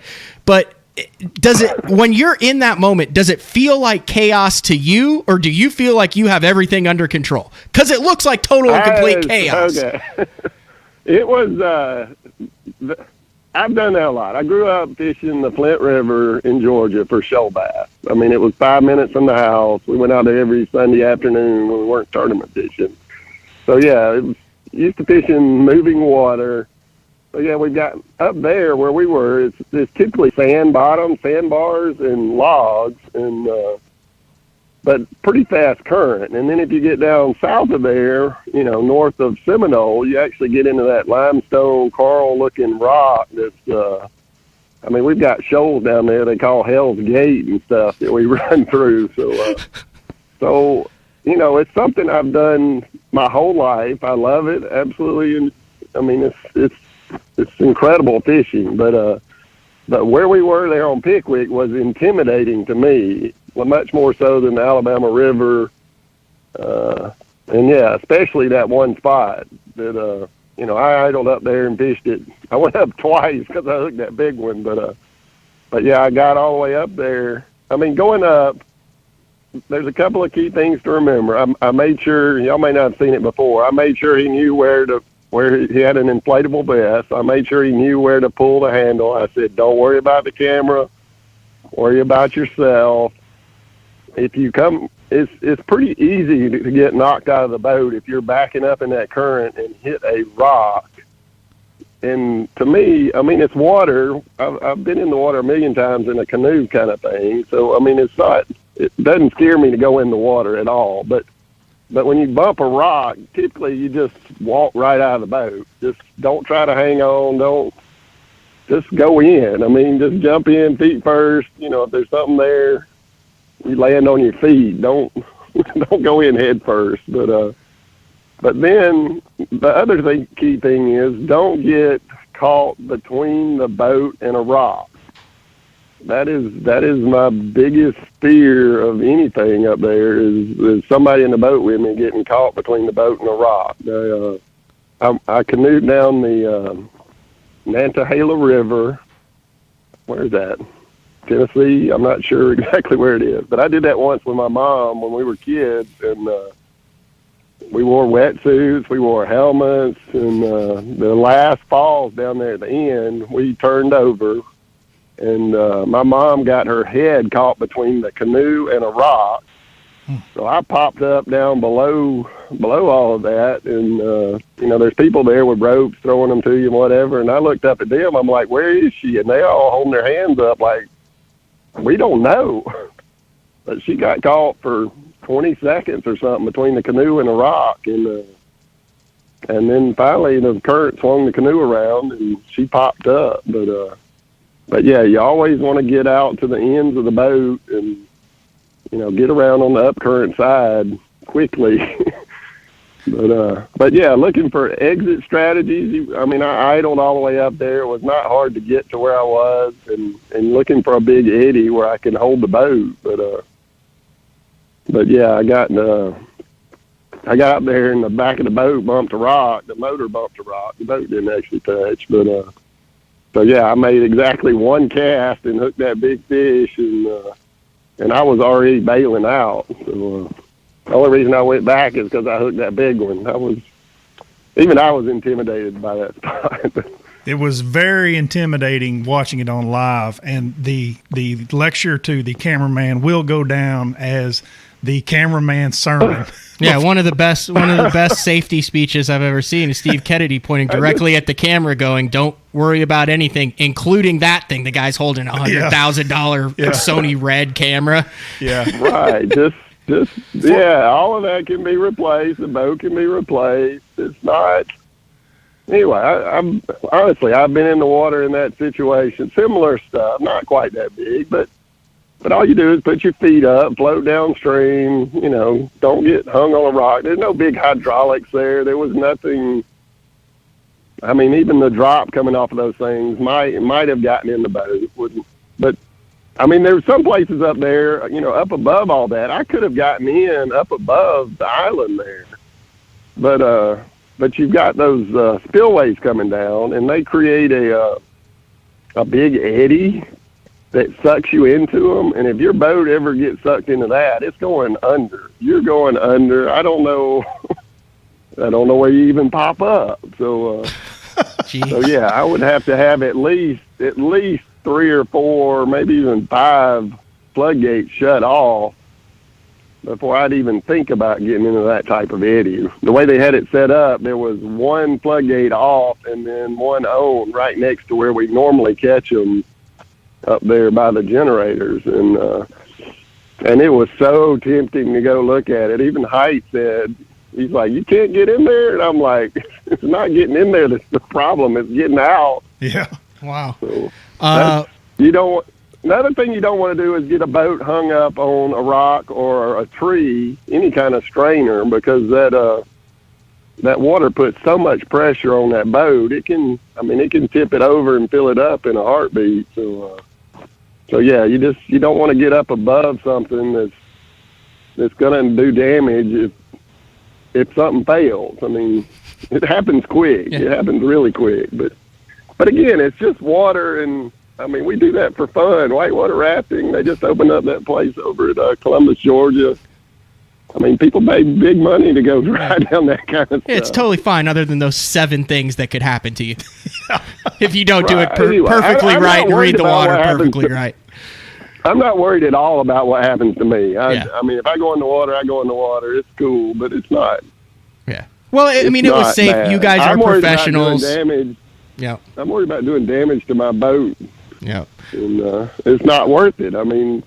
does it, when you're in that moment, does it feel like chaos to you, or do you feel like you have everything under control? Because it looks like total and complete chaos. Okay. It was, I've done that a lot. I grew up fishing the Flint River in Georgia for shoal bass. I mean, it was 5 minutes from the house. We went out there every Sunday afternoon when we weren't tournament fishing. So, yeah, it was used to fishing moving water. So, yeah, we've got up there where we were, it's typically sandbars, and logs, and but pretty fast current. And then if you get down south of there, north of Seminole, you actually get into that limestone, coral-looking rock that's, we've got shoals down there they call Hell's Gate and stuff that we run through. So, it's something I've done my whole life. I love it, absolutely. And, I mean, it's incredible fishing, but where we were there on Pickwick was intimidating to me, much more so than the Alabama River, and yeah, especially that one spot that I idled up there and fished it. I went up twice because I hooked that big one, but yeah, I got all the way up there. I mean, going up, there's a couple of key things to remember. I made sure, y'all may not have seen it before, I made sure he knew where he had an inflatable vest. I made sure he knew where to pull the handle. I said, don't worry about the camera, worry about yourself. If you come, it's pretty easy to get knocked out of the boat if you're backing up in that current and hit a rock. And to me, I mean, it's water. I've been in the water a million times in a canoe kind of thing. So, I mean, it doesn't scare me to go in the water at all. But when you bump a rock, typically you just walk right out of the boat. Just don't try to hang on. Just go in. I mean, just jump in feet first. If there's something there, you land on your feet. Don't go in head first. But then the other key thing is don't get caught between the boat and a rock. That is my biggest fear of anything up there is somebody in the boat with me getting caught between the boat and a rock. I canoed down the Nantahala River. Where's that? Tennessee? I'm not sure exactly where it is, but I did that once with my mom when we were kids, and we wore wetsuits, we wore helmets, and the last falls down there at the end, we turned over. And my mom got her head caught between the canoe and a rock. So I popped up down below all of that. And, there's people there with ropes throwing them to you and whatever. And I looked up at them. I'm like, where is she? And they all holding their hands up like, we don't know. But she got caught for 20 seconds or something between the canoe and a rock. And then finally the current swung the canoe around and she popped up. But yeah, you always want to get out to the ends of the boat and, get around on the upcurrent side quickly. But yeah, looking for exit strategies. I mean, I idled all the way up there. It was not hard to get to where I was and looking for a big eddy where I can hold the boat. But yeah, I got up there and the back of the boat bumped a rock. The motor bumped a rock. The boat didn't actually touch, but yeah, I made exactly one cast and hooked that big fish, and I was already bailing out. So the only reason I went back is because I hooked that big one. I was intimidated by that spot. It was very intimidating watching it on live, and the lecture to the cameraman will go down as the cameraman sermon. Yeah, one of the best safety speeches I've ever seen is Steve Kennedy pointing directly at the camera, going, "Don't worry about anything, including that thing." The guy's holding $100,000 Sony Red camera. Yeah, right. Just all of that can be replaced. The boat can be replaced. It's not. Anyway, I'm honestly, I've been in the water in that situation. Similar stuff, not quite that big, but all you do is put your feet up, float downstream. You know, don't get hung on a rock. There's no big hydraulics there. There was nothing. I mean, even the drop coming off of those things might have gotten in the boat. But I mean, there's some places up there, you know, up above all that. I could have gotten in up above the island there, but you've got those spillways coming down, and they create a big eddy that sucks you into them. And if your boat ever gets sucked into that, it's going under. You're going under. I don't know where you even pop up. So, yeah, I would have to have at least 3 or 4, maybe even 5 floodgates shut off before I'd even think about getting into that type of eddy. The way they had it set up, there was one floodgate off and then one on right next to where we normally catch them up there by the generators. And it was so tempting to go look at it. Even Height said, he's like, "You can't get in there." And I'm like, "It's not getting in there that's the problem. It's getting out." Yeah. Wow. So another thing you don't want to do is get a boat hung up on a rock or a tree, any kind of strainer, because that water puts so much pressure on that boat. It can tip it over and fill it up in a heartbeat. So yeah, you don't want to get up above something that's going to do damage if something fails. I mean, it happens quick. Yeah. It happens really quick. But again, it's just water, and I mean, we do that for fun. Whitewater rafting. They just opened up that place over at Columbus, Georgia. I mean, people pay big money to go ride down that kind of stuff. It's totally fine, other than those 7 things that could happen to you if you don't do it perfectly right and read the water perfectly right. I'm not worried at all about what happens to me. I mean, if I go in the water, I go in the water. It's cool, but it's not. Yeah. Well, I mean, it was safe. Bad. You guys are professionals. I'm worried about doing damage. Yeah. I'm worried about doing damage to my boat. Yeah. And it's not worth it. I mean,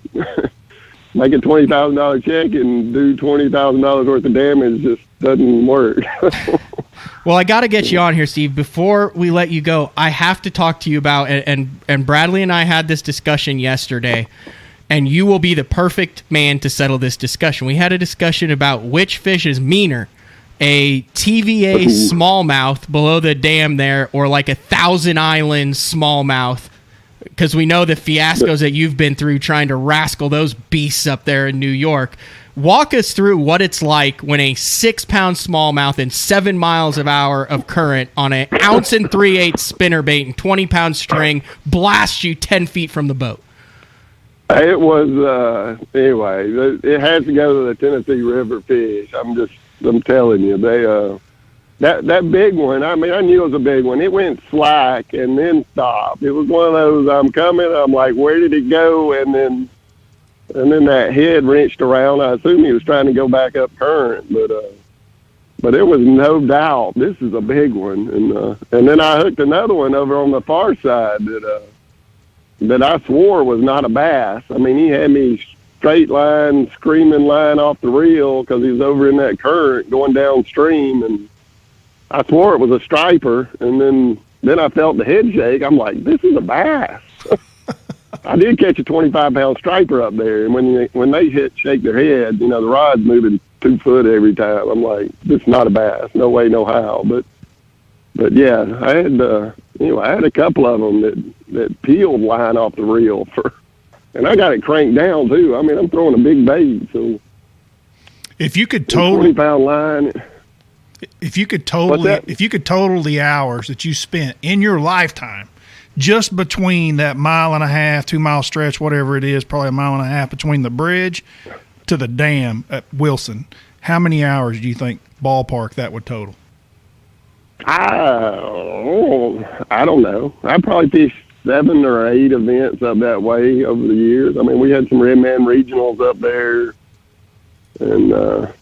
make a $20,000 check and do $20,000 worth of damage just doesn't work. Well, I got to get you on here, Steve. Before we let you go, I have to talk to you about, and Bradley and I had this discussion yesterday, and you will be the perfect man to settle this discussion. We had a discussion about which fish is meaner, a TVA smallmouth below the dam there, or like a Thousand Islands smallmouth, because we know the fiascos that you've been through trying to rascal those beasts up there in New York. Walk us through what it's like when a 6-pound smallmouth and 7 miles an hour of current on an 1 3/8 spinnerbait and 20-pound string blasts you 10 feet from the boat. It was anyway. It has to go to the Tennessee River fish. I'm telling you, they that big one. I mean, I knew it was a big one. It went slack and then stopped. It was one of those. I'm coming. I'm like, where did it go? And then that head wrenched around. I assume he was trying to go back up current, but there was no doubt this is a big one. And then I hooked another one over on the far side that I swore was not a bass. I mean, he had me straight line, screaming line off the reel because he was over in that current going downstream, and I swore it was a striper. And then I felt the head shake. I'm like, this is a bass. I did catch a 25-pound striper up there, and when they shake their head, the rod's moving 2 foot every time. I'm like, this is not a bass. No way, no how. But yeah, I had a couple of them that peeled line off the reel and I got it cranked down too. I mean, I'm throwing a big bait, so if you could total 20-pound line. If you could total the hours that you spent in your lifetime just between that 1.5 2-mile stretch, whatever it is, probably 1.5 miles between the bridge to the dam at Wilson, how many hours do you think ballpark that would total? I don't know. I probably fished 7 or 8 events up that way over the years. I mean, we had some Redman regionals up there. And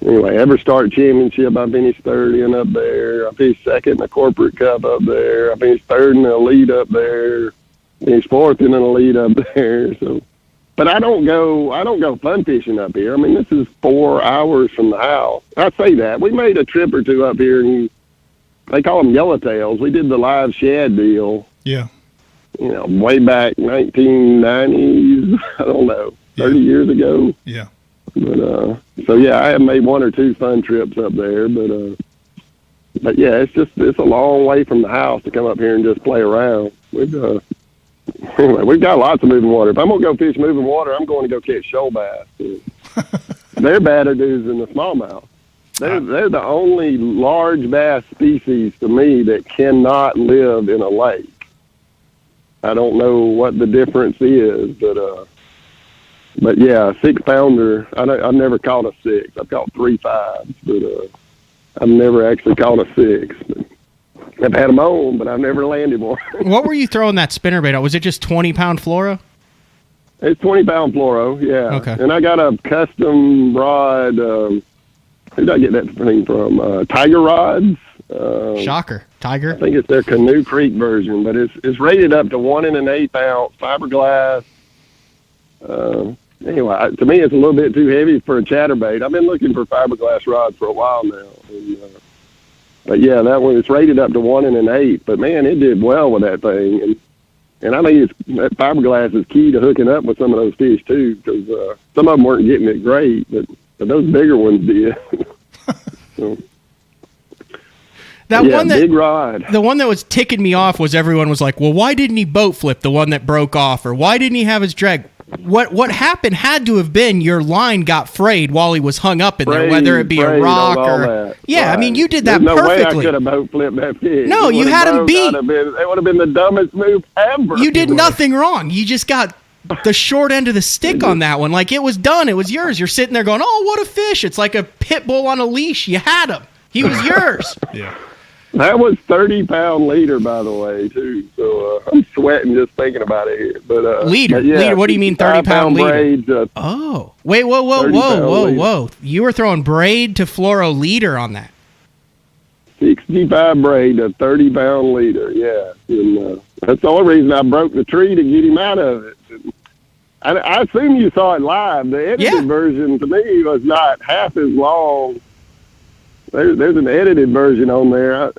anyway, Everstart Championship, I finished third in up there. I finished second in the Corporate Cup up there. I finished third in the Elite up there. Finished fourth in an Elite up there. So, but I don't go fun fishing up here. I mean, this is 4 hours from the house. I say that. We made a trip or two up here, and they call them yellowtails. We did the live shad deal. Yeah. You know, way back 1990s. I don't know, 30 years ago. Yeah. But so yeah, I have made 1 or 2 fun trips up there, but yeah, it's a long way from the house to come up here and just play around. Anyway, we've got lots of moving water. If I'm gonna go fish moving water, I'm going to go catch shoal bass. They're badder dudes than the smallmouth. They're the only large bass species to me that cannot live in a lake. I don't know what the difference is, but yeah, 6-pounder. I've never caught a 6. I've caught 3 5s, but I've never actually caught a 6. I've had them on, but I've never landed one. What were you throwing that spinnerbait on? Was it just 20-pound fluoro? It's 20-pound fluoro, yeah. Okay. And I got a custom rod. Who did I get that thing from? Tiger Rods. Shocker, Tiger. I think it's their Canoe Creek version, but it's rated up to 1 1/8 ounce fiberglass. Anyway, to me, it's a little bit too heavy for a chatterbait. I've been looking for fiberglass rods for a while now. But yeah, that one, it's rated up to 1 1/8. But man, it did well with that thing. And I think that fiberglass is key to hooking up with some of those fish too, because some of them weren't getting it great, but those bigger ones did. So, big rod. The one that was ticking me off was everyone was like, well, why didn't he boat flip the one that broke off? Or why didn't he have his drag? What happened had to have been your line got frayed while he was hung up in there, whether it be a rock or... Yeah, right. I mean, you did that perfectly. No way I could have boat flipped that fish. No, you had him beat. It would have been the dumbest move ever. You did nothing wrong. You just got the short end of the stick on that one. Like, it was done. It was yours. You're sitting there going, oh, what a fish. It's like a pit bull on a leash. You had him. He was yours. Yeah. That was 30-pound leader, by the way, too. So I'm sweating just thinking about it here. But leader, yeah, leader. What do you mean 30-pound leader? Braid, oh, wait, whoa! You were throwing braid to fluoro leader on that. 65 braid to 30-pound leader. Yeah, and that's the only reason I broke the tree to get him out of it. I assume you saw it live. The edited version to me was not half as long. There's an edited version on there.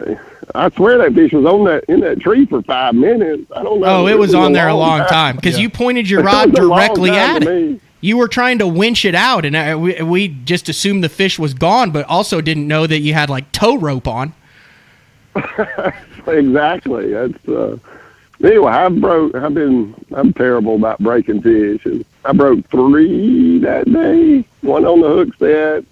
I swear that fish was in that tree for 5 minutes. I don't know. Oh, it was on there a long time because you pointed your rod directly at it. You were trying to winch it out, and we just assumed the fish was gone, but also didn't know that you had like tow rope on. Exactly. That's anyway. I'm terrible about breaking fish, and I broke 3 that day. 1 on the hook set.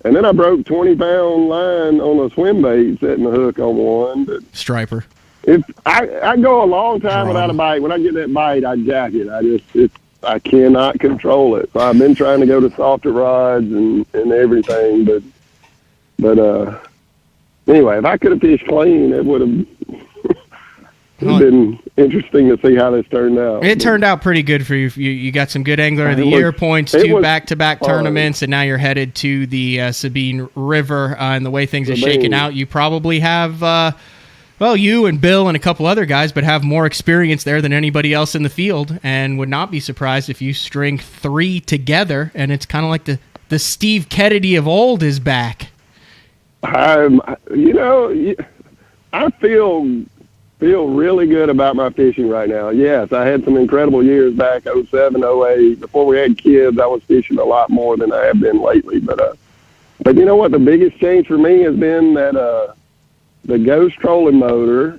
And then I broke 20-pound line on a swim bait, setting the hook on one. But striper. If I go a long time without a bite. When I get that bite, I jack it. I cannot control it. So I've been trying to go to softer rods and everything, but anyway, if I could have fished clean, it would have. It's been interesting to see how this turned out. It turned out pretty good for you. You got some good Angler of the Year points, 2 back-to-back tournaments, and now you're headed to the Sabine River. And the way things are shaking out, you probably have, you and Bill and a couple other guys, but have more experience there than anybody else in the field, and would not be surprised if you string 3 together, and it's kind of like the Steve Kennedy of old is back. I feel really good about my fishing right now. Yes, I had some incredible years back, 07, 08. Before we had kids, I was fishing a lot more than I have been lately. But you know what? The biggest change for me has been that the Ghost trolling motor,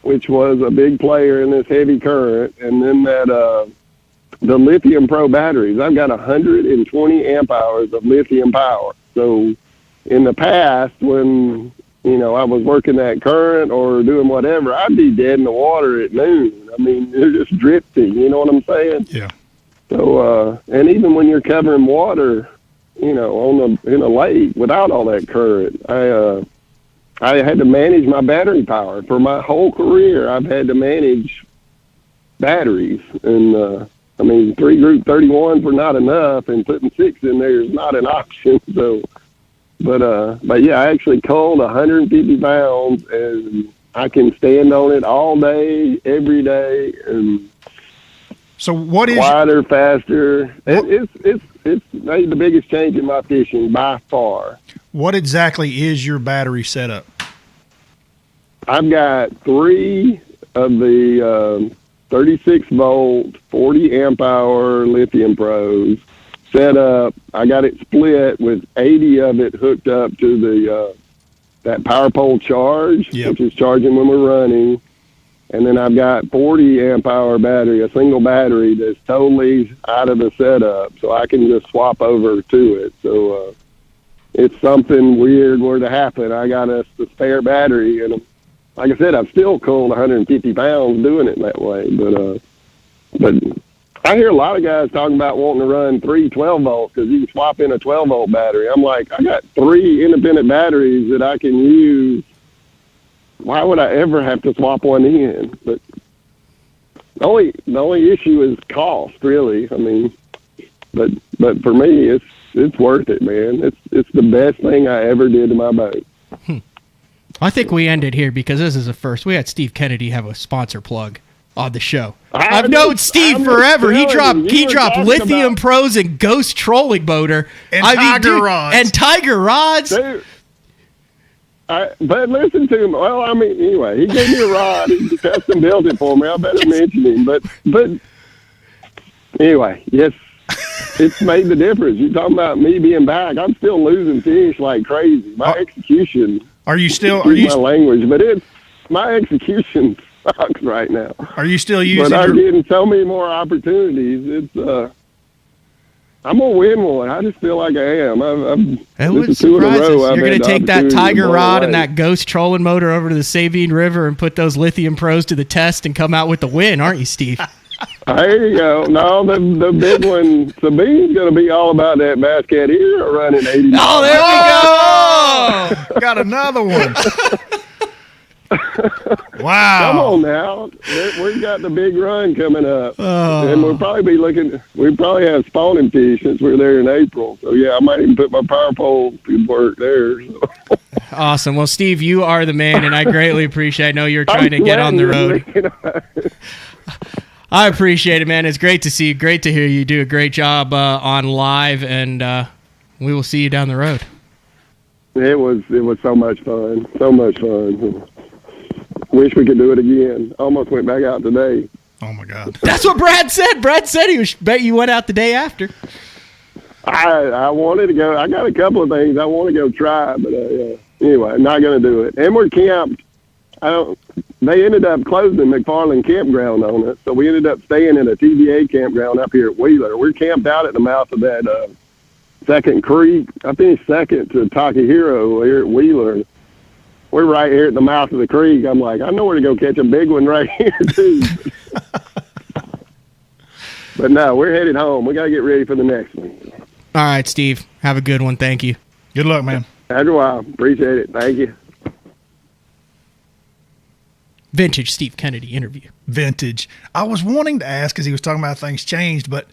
which was a big player in this heavy current, and then that the Lithium Pro batteries. I've got 120 amp hours of lithium power. So in the past, when I was working that current or doing whatever, I'd be dead in the water at noon. I mean, they're just drifting, you know what I'm saying? Yeah. So, and even when you're covering water, in a lake without all that current, I had to manage my battery power. For my whole career, I've had to manage batteries. And, 3 Group 31s were not enough, and putting 6 in there is not an option. So, but yeah, I actually culled 150 pounds, and I can stand on it all day, every day, and so what is wider, faster. It's made the biggest change in my fishing by far. What exactly is your battery setup? I've got 3 of the 36 volt, 40 amp hour lithium pros set up. I got it split with 80 of it hooked up to the that power pole charge, which is charging when we're running. And then I've got 40 amp hour battery, a single battery that's totally out of the setup, so I can just swap over to it. So if something weird were to happen, I got us the spare battery. And like I said, I've still culled 150 pounds doing it that way. But I hear a lot of guys talking about wanting to run 3 12 volts because you can swap in a 12 volt battery. I'm like, I got 3 independent batteries that I can use. Why would I ever have to swap one in? But the only issue is cost, really. I mean, but for me, it's worth it, man. It's the best thing I ever did to my boat. I think we ended here because this is a first. We had Steve Kennedy have a sponsor plug on the show. I've known Steve forever. He dropped lithium pros and ghost trolling motor and tiger rods and tiger rods. Dude, but listen to him. Well, I mean, anyway, he gave me a rod. He custom built it for me. I better mention him. But anyway, yes, it's made the difference. You're talking about me being back. I'm still losing fish like crazy. My execution. Are you my language? But my execution sucks right now. Are you still using? But I'm getting so many more opportunities. It's I'm gonna win one. I just feel like I am. It would surprise us. You're going to take that tiger rod and that ghost trolling motor over to the Sabine River and put those lithium pros to the test and come out with the win, aren't you, Steve? There you go. No, the big one, Sabine's going to be all about that Bass Cat Hero running 80 miles. Oh, there we go. Got another one. Wow. Come on now. We've got the big run coming up. And we'll probably have spawning fish since we're there in April. So, yeah, I might even put my power pole to work there. So. Awesome. Well, Steve, you are the man, and I greatly appreciate it. I know you're trying to get on the road. I appreciate it, man. It's great to see you. Great to hear you do a great job on live, and we will see you down the road. It was so much fun. So much fun. Wish we could do it again. Almost went back out today. Oh, my God. That's what Brad said. Brad said bet you went out the day after. I wanted to go. I got a couple of things I want to go try, but anyway, I'm not going to do it. And we're camped. They ended up closing McFarland Campground on us, so we ended up staying in a TVA campground up here at Wheeler. We're camped out at the mouth of that Second Creek. I finished second to Takahiro here at Wheeler. We're right here at the mouth of the creek. I'm like, I know where to go catch a big one right here, too. But no, we're headed home. We got to get ready for the next one. All right, Steve. Have a good one. Thank you. Good luck, man. After a while. Appreciate it. Thank you. Vintage Steve Kennedy interview. Vintage. I was wanting to ask because he was talking about things changed, but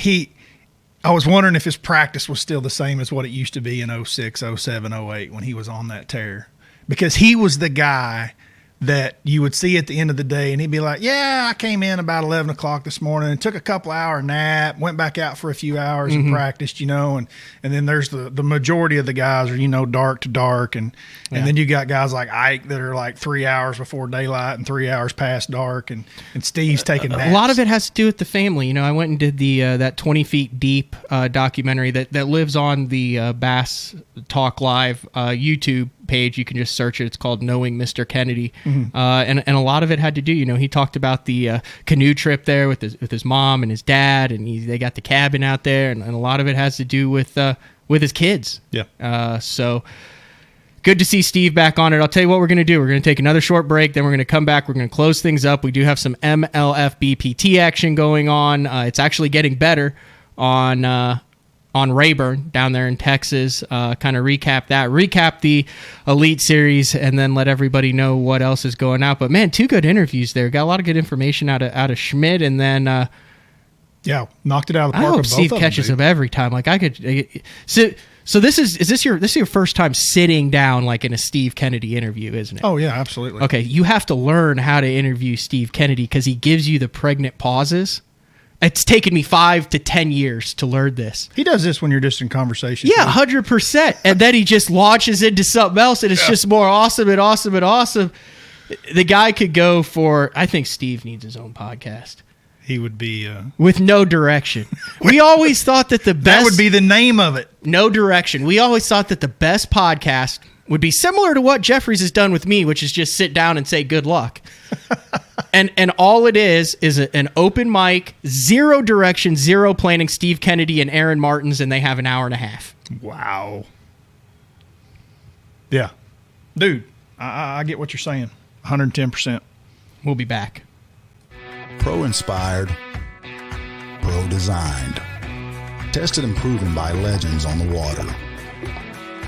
I was wondering if his practice was still the same as what it used to be in 06, 07, 08 when he was on that tear. Because he was the guy that you would see at the end of the day, and he'd be like, yeah, I came in about 11 o'clock this morning and took a couple-hour nap, went back out for a few hours and practiced, and then there's the majority of the guys are, dark to dark, and then you got guys like Ike that are like 3 hours before daylight and 3 hours past dark, and Steve's taking naps. A lot of it has to do with the family. I went and did the that 20 Feet Deep documentary that lives on the Bass Talk Live YouTube page. You can just search it. It's called Knowing Mr. Kennedy. And a lot of it had to do, he talked about the canoe trip there with his mom and his dad, and they got the cabin out there, and a lot of it has to do with his kids. Yeah. So good to see Steve back on it. I'll tell you what we're going to do. We're going to take another short break, then we're going to come back. We're going to close things up. We do have some MLF BPT action going on. It's actually getting better on Rayburn down there in Texas. Kind of recap the Elite Series, and then let everybody know what else is going out. But man, 2 good interviews there. Got a lot of good information out of Schmitt, and then knocked it out of the park. I hope with Steve both catches of them, him every time. Like I could. So this is your first time sitting down like in a Steve Kennedy interview, isn't it? Oh yeah, absolutely. Okay, you have to learn how to interview Steve Kennedy because he gives you the pregnant pauses. It's taken me 5 to 10 years to learn this. He does this when you're just in conversation. Yeah, 100%. And then he just launches into something else, and it's just more awesome and awesome and awesome. The guy could go for, I think Steve needs his own podcast. He would be... with no direction. We always thought that the best... That would be the name of it. No direction. We always thought that the best podcast would be similar to what Jeffries has done with me, which is just sit down and say good luck. And all it is an open mic, zero direction, zero planning, Steve Kennedy and Aaron Martins, and they have an hour and a half. Wow. Yeah. Dude, I get what you're saying. 110%. We'll be back. Pro-inspired, pro-designed, tested and proven by legends on the water,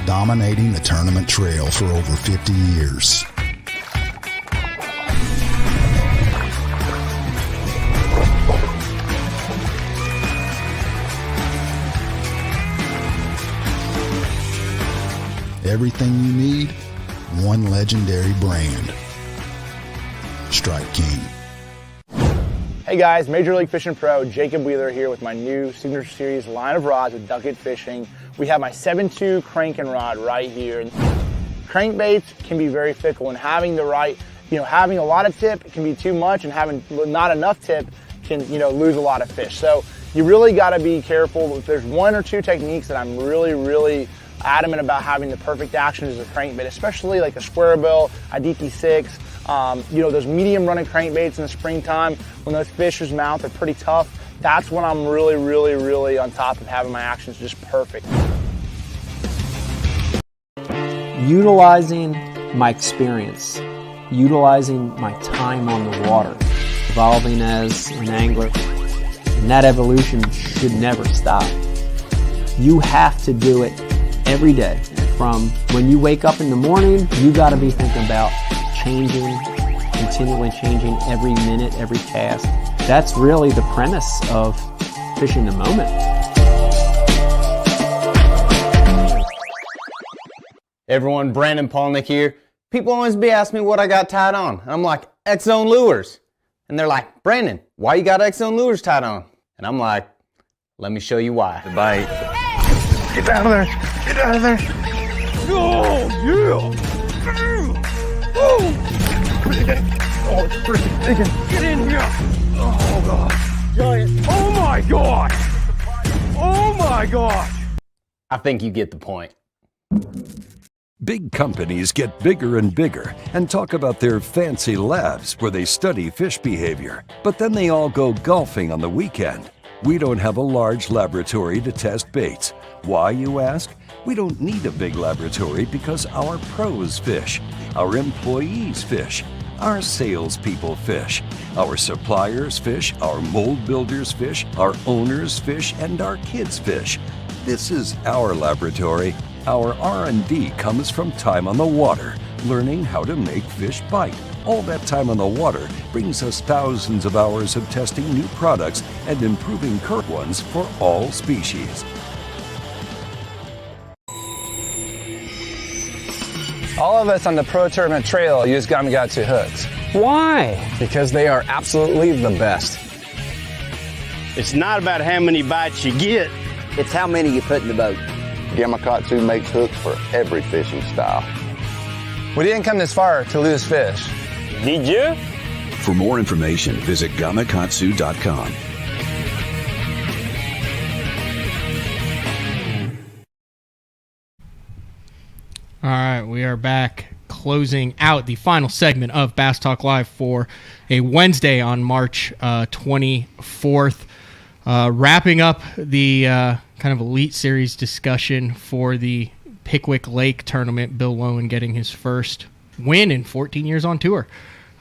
dominating the tournament trail for over 50 years. Everything you need, one legendary brand. Strike King. Hey guys, Major League Fishing Pro, Jacob Wheeler here with my new Signature Series line of rods with Ducket Fishing. We have my 7.2 cranking rod right here. Crankbaits can be very fickle, and having the right, having a lot of tip can be too much, and having not enough tip can, lose a lot of fish. So you really got to be careful. If there's 1 or 2 techniques that I'm really adamant about having the perfect action as a crankbait, especially like a square bill, a DT6, those medium running crankbaits in the springtime when those fish's mouth are pretty tough. That's when I'm really on top of having my actions just perfect. Utilizing my experience, utilizing my time on the water, evolving as an angler, and that evolution should never stop. You have to do it every day. From when you wake up in the morning, you got to be thinking about continually changing every minute, every cast. That's really the premise of fishing the moment. Hey everyone, Brandon Polnick here. People always be asking me what I got tied on. And I'm like, X-Zone lures. And they're like, Brandon, why you got X-Zone lures tied on? And I'm like, let me show you why. The bite. Get out of there. Get out of there. Oh, yeah. Oh, it's freaking digging. Get in here. Oh, God. Giant. Oh, my gosh. Oh, my gosh. I think you get the point. Big companies get bigger and bigger and talk about their fancy labs where they study fish behavior, but then they all go golfing on the weekend. We don't have a large laboratory to test baits. Why, you ask? We don't need a big laboratory because our pros fish, our employees fish, our salespeople fish, our suppliers fish, our mold builders fish, our owners fish, and our kids fish. This is our laboratory. Our R&D comes from time on the water, learning how to make fish bite. All that time on the water brings us thousands of hours of testing new products and improving current ones for all species. All of us on the Pro Tournament Trail use Gamakatsu hooks. Why? Because they are absolutely the best. It's not about how many bites you get. It's how many you put in the boat. Gamakatsu makes hooks for every fishing style. We didn't come this far to lose fish. Did you? For more information, visit gamakatsu.com. All right, we are back closing out the final segment of Bass Talk Live for a Wednesday on March 24th. Wrapping up the kind of Elite Series discussion for the Pickwick Lake tournament. Bill Lowen getting his first win in 14 years on tour.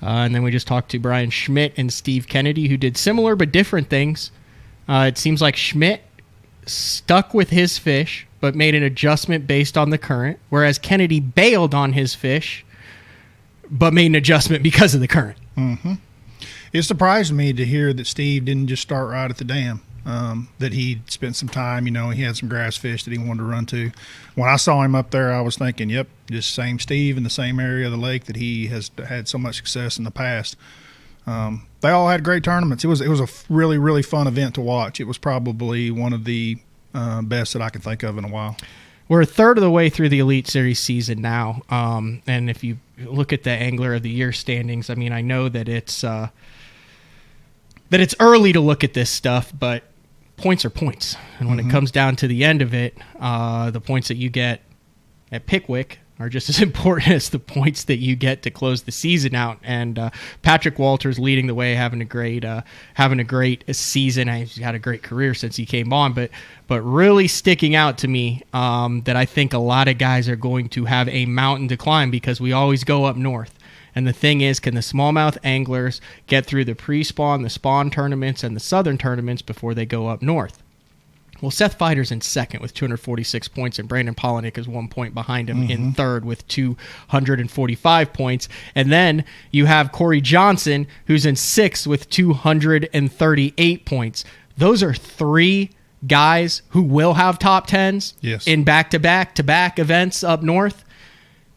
And then we just talked to Bryan Schmitt and Steve Kennedy, who did similar but different things. It seems like Schmitt stuck with his fish, but made an adjustment based on the current, whereas Kennedy bailed on his fish, but made an adjustment because of the current. Mm-hmm. It surprised me to hear that Steve didn't just start right at the dam, that he spent some time, he had some grass fish that he wanted to run to. When I saw him up there, I was thinking, yep, just same Steve in the same area of the lake that he has had so much success in the past. They all had great tournaments. It was a really, really fun event to watch. It was probably one of the best that I can think of in a while. We're a third of the way through the Elite Series season now, and if you look at the Angler of the Year standings, I mean, I know that it's early to look at this stuff, but points are points, and when it comes down to the end of it, the points that you get at Pickwick are just as important as the points that you get to close the season out. And Patrick Walters leading the way, having a great season. He's had a great career since he came on, but really sticking out to me that I think a lot of guys are going to have a mountain to climb because we always go up north. And the thing is, can the smallmouth anglers get through the pre-spawn, the spawn tournaments, and the southern tournaments before they go up north? Well, Seth Feider's in second with 246 points, and Brandon Polinick is 1 point behind him in third with 245 points. And then you have Corey Johnson, who's in sixth with 238 points. Those are three guys who will have top tens in back-to-back events up north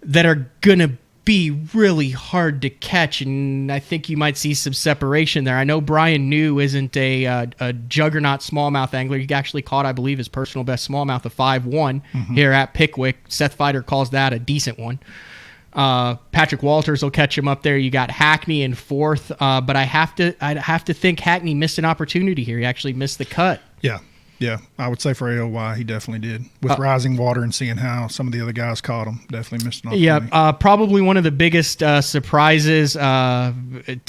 that are going to be really hard to catch, and I think you might see some separation there. I know Brian New isn't a juggernaut smallmouth angler. He actually caught, I believe, his personal best smallmouth of 5-1 here at Pickwick. Seth Feider calls that a decent one. Patrick Walters will catch him up there. You got Hackney in fourth, but I'd have to think Hackney missed an opportunity here. He actually missed the cut. Yeah, I would say for AOY, he definitely did. With rising water and seeing how some of the other guys caught him, definitely missed an opportunity. Yeah, probably one of the biggest surprises to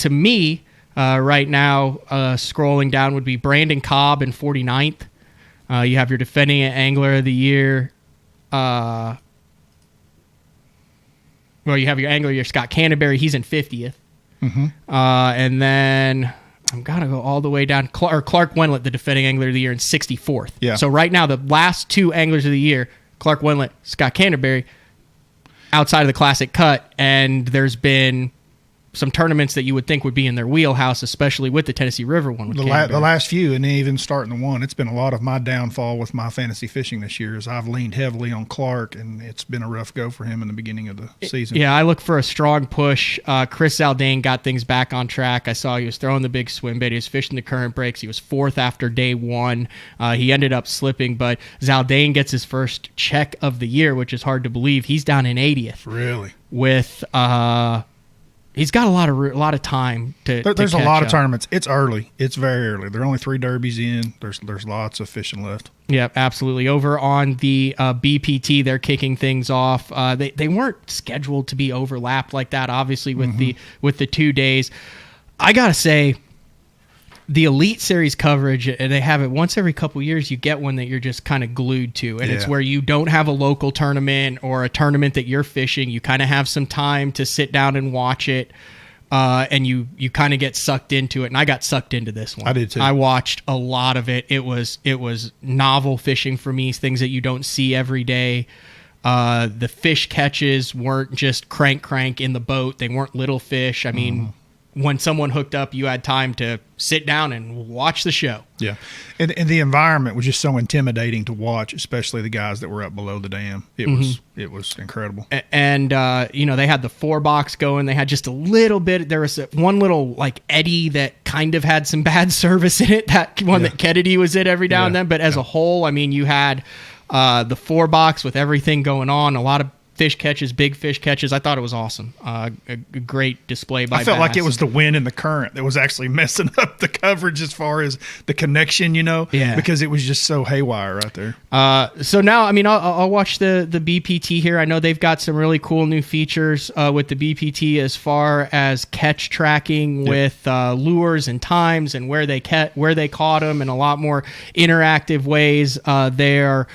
me right now, scrolling down, would be Brandon Cobb in 49th. You have your defending Angler of the Year. Well, you have your Angler of the Year, Scott Canterbury. He's in 50th. And then I'm going to go all the way down. Clark Wendlandt, the defending Angler of the Year, in 64th. Yeah. So right now, the last two Anglers of the Year, Clark Wendlandt, Scott Canterbury, outside of the Classic Cut, and there's been some tournaments that you would think would be in their wheelhouse, especially with the Tennessee River one. With the last few, and even starting the one, it's been a lot of my downfall with my fantasy fishing this year. Is I've leaned heavily on Clark, and it's been a rough go for him in the beginning of the season. Yeah, I look for a strong push. Chris Zaldain got things back on track. I saw he was throwing the big swim bait. He was fishing the current breaks. He was fourth after day one. He ended up slipping, but Zaldain gets his first check of the year, which is hard to believe. He's down in 80th. Really? With he's got a lot of time to. There's to a lot of catch up. tournaments. It's early. It's very early. There are only 3 derbies in. There's lots of fishing left. Yeah, absolutely. Over on the BPT, they're kicking things off. They weren't scheduled to be overlapped like that, obviously, with the 2 days. I gotta say, the Elite Series coverage, and they have it once every couple years, you get one that you're just kind of glued to. And it's where you don't have a local tournament or a tournament that you're fishing. You kind of have some time to sit down and watch it. And you kind of get sucked into it. And I got sucked into this one. I did too. I watched a lot of it. It was novel fishing for me, things that you don't see every day. The fish catches weren't just crank in the boat. They weren't little fish. I mean, when someone hooked up, you had time to sit down and watch the show. Yeah. And the environment was just so intimidating to watch, especially the guys that were up below the dam. It was incredible. And they had the 4-box going. They had just a little bit. There was one little like eddy that kind of had some bad service in it. That one that Kennedy was in every now and then. But as a whole, I mean, you had the 4-box with everything going on. A lot of fish catches, big fish catches. I thought it was awesome. A great display by I felt like Bass. it was the wind and the current that was actually messing up the coverage as far as the connection, because it was just so haywire right there. So now, I mean, I'll watch the BPT here. I know they've got some really cool new features with the BPT as far as catch tracking with lures and times and where they caught them, and a lot more interactive ways there.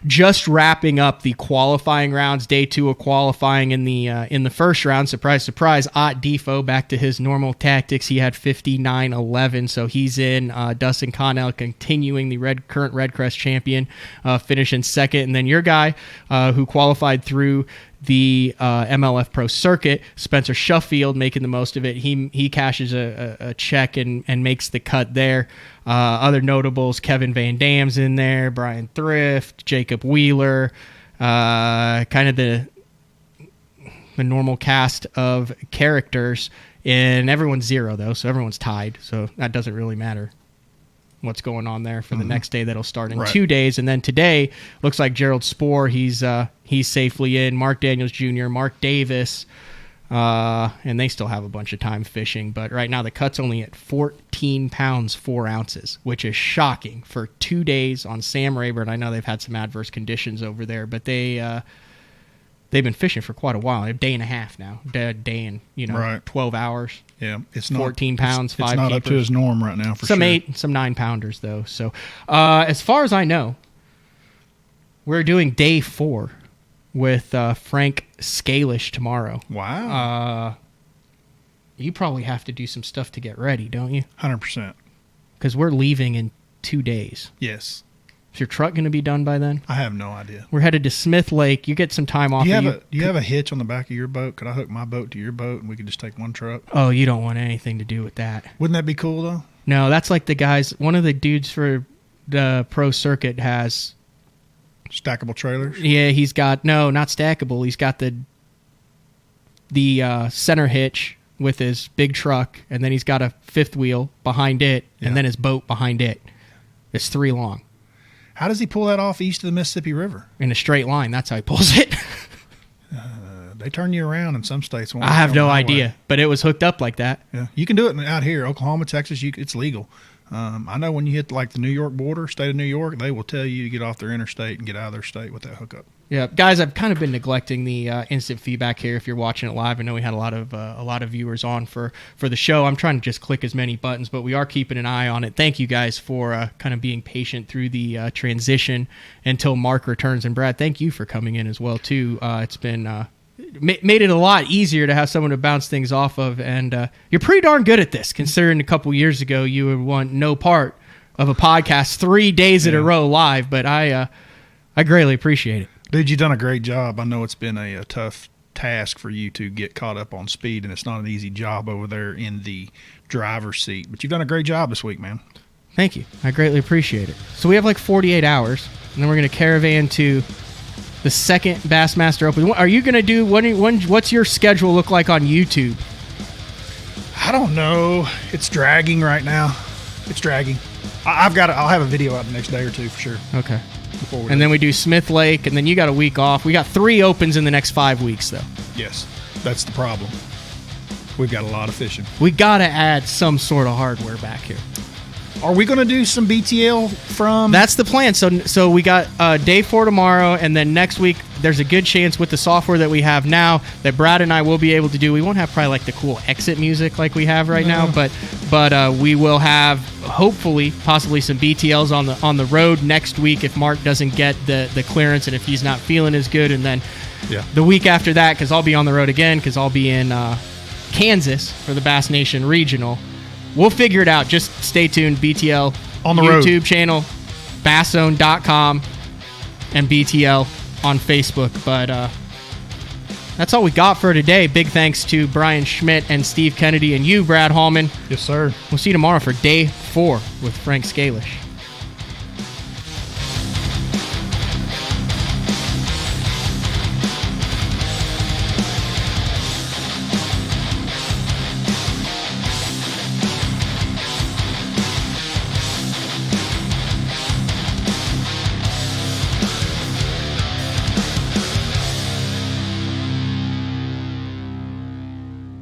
just wrapping up the qualifying rounds, day 2 of qualifying in the first round. Surprise, surprise, Ott Defo back to his normal tactics. He had 59.11, so he's in. Dustin Connell continuing the current Red Crest champion, finishing second. And then your guy who qualified through the MLF Pro Circuit, Spencer Shuffield, making the most of it. He cashes a check and makes the cut there. Other notables, Kevin Van Dam's in there, Brian Thrift, Jacob Wheeler, kind of the normal cast of characters. And everyone's 0, though, so everyone's tied, so that doesn't really matter what's going on there for the next day. That'll start in 2 days. And then today, looks like Gerald Spohr, he's safely in. Mark Daniels Jr., Mark Davis, and they still have a bunch of time fishing. But right now, the cut's only at 14 pounds, 4 ounces, which is shocking for 2 days on Sam Rayburn. I know they've had some adverse conditions over there, but they've been fishing for quite a while. A day and a half now. A day and 12 hours. Yeah, it's 14 pounds, 5 It's not up keepers. to his norm right now for some sure. 8, some 9 pounders though. So as far as I know, we're doing day 4 with Frank Scalish tomorrow. Wow. You probably have to do some stuff to get ready, don't you? 100%. Because we're leaving in 2 days. Yes. Is your truck going to be done by then? I have no idea. We're headed to Smith Lake. You get some time off. Do you have a hitch on the back of your boat? Could I hook my boat to your boat and we could just take one truck? Oh, you don't want anything to do with that. Wouldn't that be cool though? No, that's like the guys. One of the dudes for the pro circuit has stackable trailers. Yeah, he's got not stackable. He's got the center hitch with his big truck, and then he's got a fifth wheel behind it, and then his boat behind it. It's 3 long. How does he pull that off east of the Mississippi River? In a straight line. That's how he pulls it. They turn you around in some states. I have no idea, but it was hooked up like that. Yeah, you can do it out here, Oklahoma, Texas. It's legal. I know when you hit like the New York border, state of New York, they will tell you to get off their interstate and get out of their state with that hookup. Yeah, guys, I've kind of been neglecting the instant feedback here. If you're watching it live, I know we had a lot of viewers on for the show. I'm trying to just click as many buttons, but we are keeping an eye on it. Thank you guys for kind of being patient through the transition until Mark returns. And Brad, thank you for coming in as well too. It's been made it a lot easier to have someone to bounce things off of, and you're pretty darn good at this, considering a couple years ago you would want no part of a podcast 3 days in a row live. But I greatly appreciate it. Dude, you've done a great job. I know it's been a tough task for you to get caught up on speed, and it's not an easy job over there in the driver's seat. But you've done a great job this week, man. Thank you. I greatly appreciate it. So we have like 48 hours, and then we're going to caravan to the second Bassmaster Open. Are you going to do what's your schedule look like on YouTube? I don't know. It's dragging right now. It's dragging. I'll have a video out the next day or two for sure. Okay. And then we do Smith Lake, and then you got a week off. We got 3 opens in the next 5 weeks, though. Yes, that's the problem. We've got a lot of fishing. We got to add some sort of hardware back here. Are we going to do some BTL from... That's the plan. So we got day 4 tomorrow, and then next week there's a good chance with the software that we have now that Brad and I will be able to do. We won't have probably like the cool exit music like we have right now, but we will have hopefully possibly some BTLs on the road next week if Mark doesn't get the clearance and if he's not feeling as good, and then the week after that, because I'll be on the road again because I'll be in Kansas for the Bass Nation Regional. We'll figure it out. Just stay tuned. BTL on the YouTube road. channel, BassZone.com, and BTL on Facebook. But that's all we got for today. Big thanks to Bryan Schmitt and Steve Kennedy and you, Brad Hallman. Yes, sir. We'll see you tomorrow for day 4 with Frank Scalish.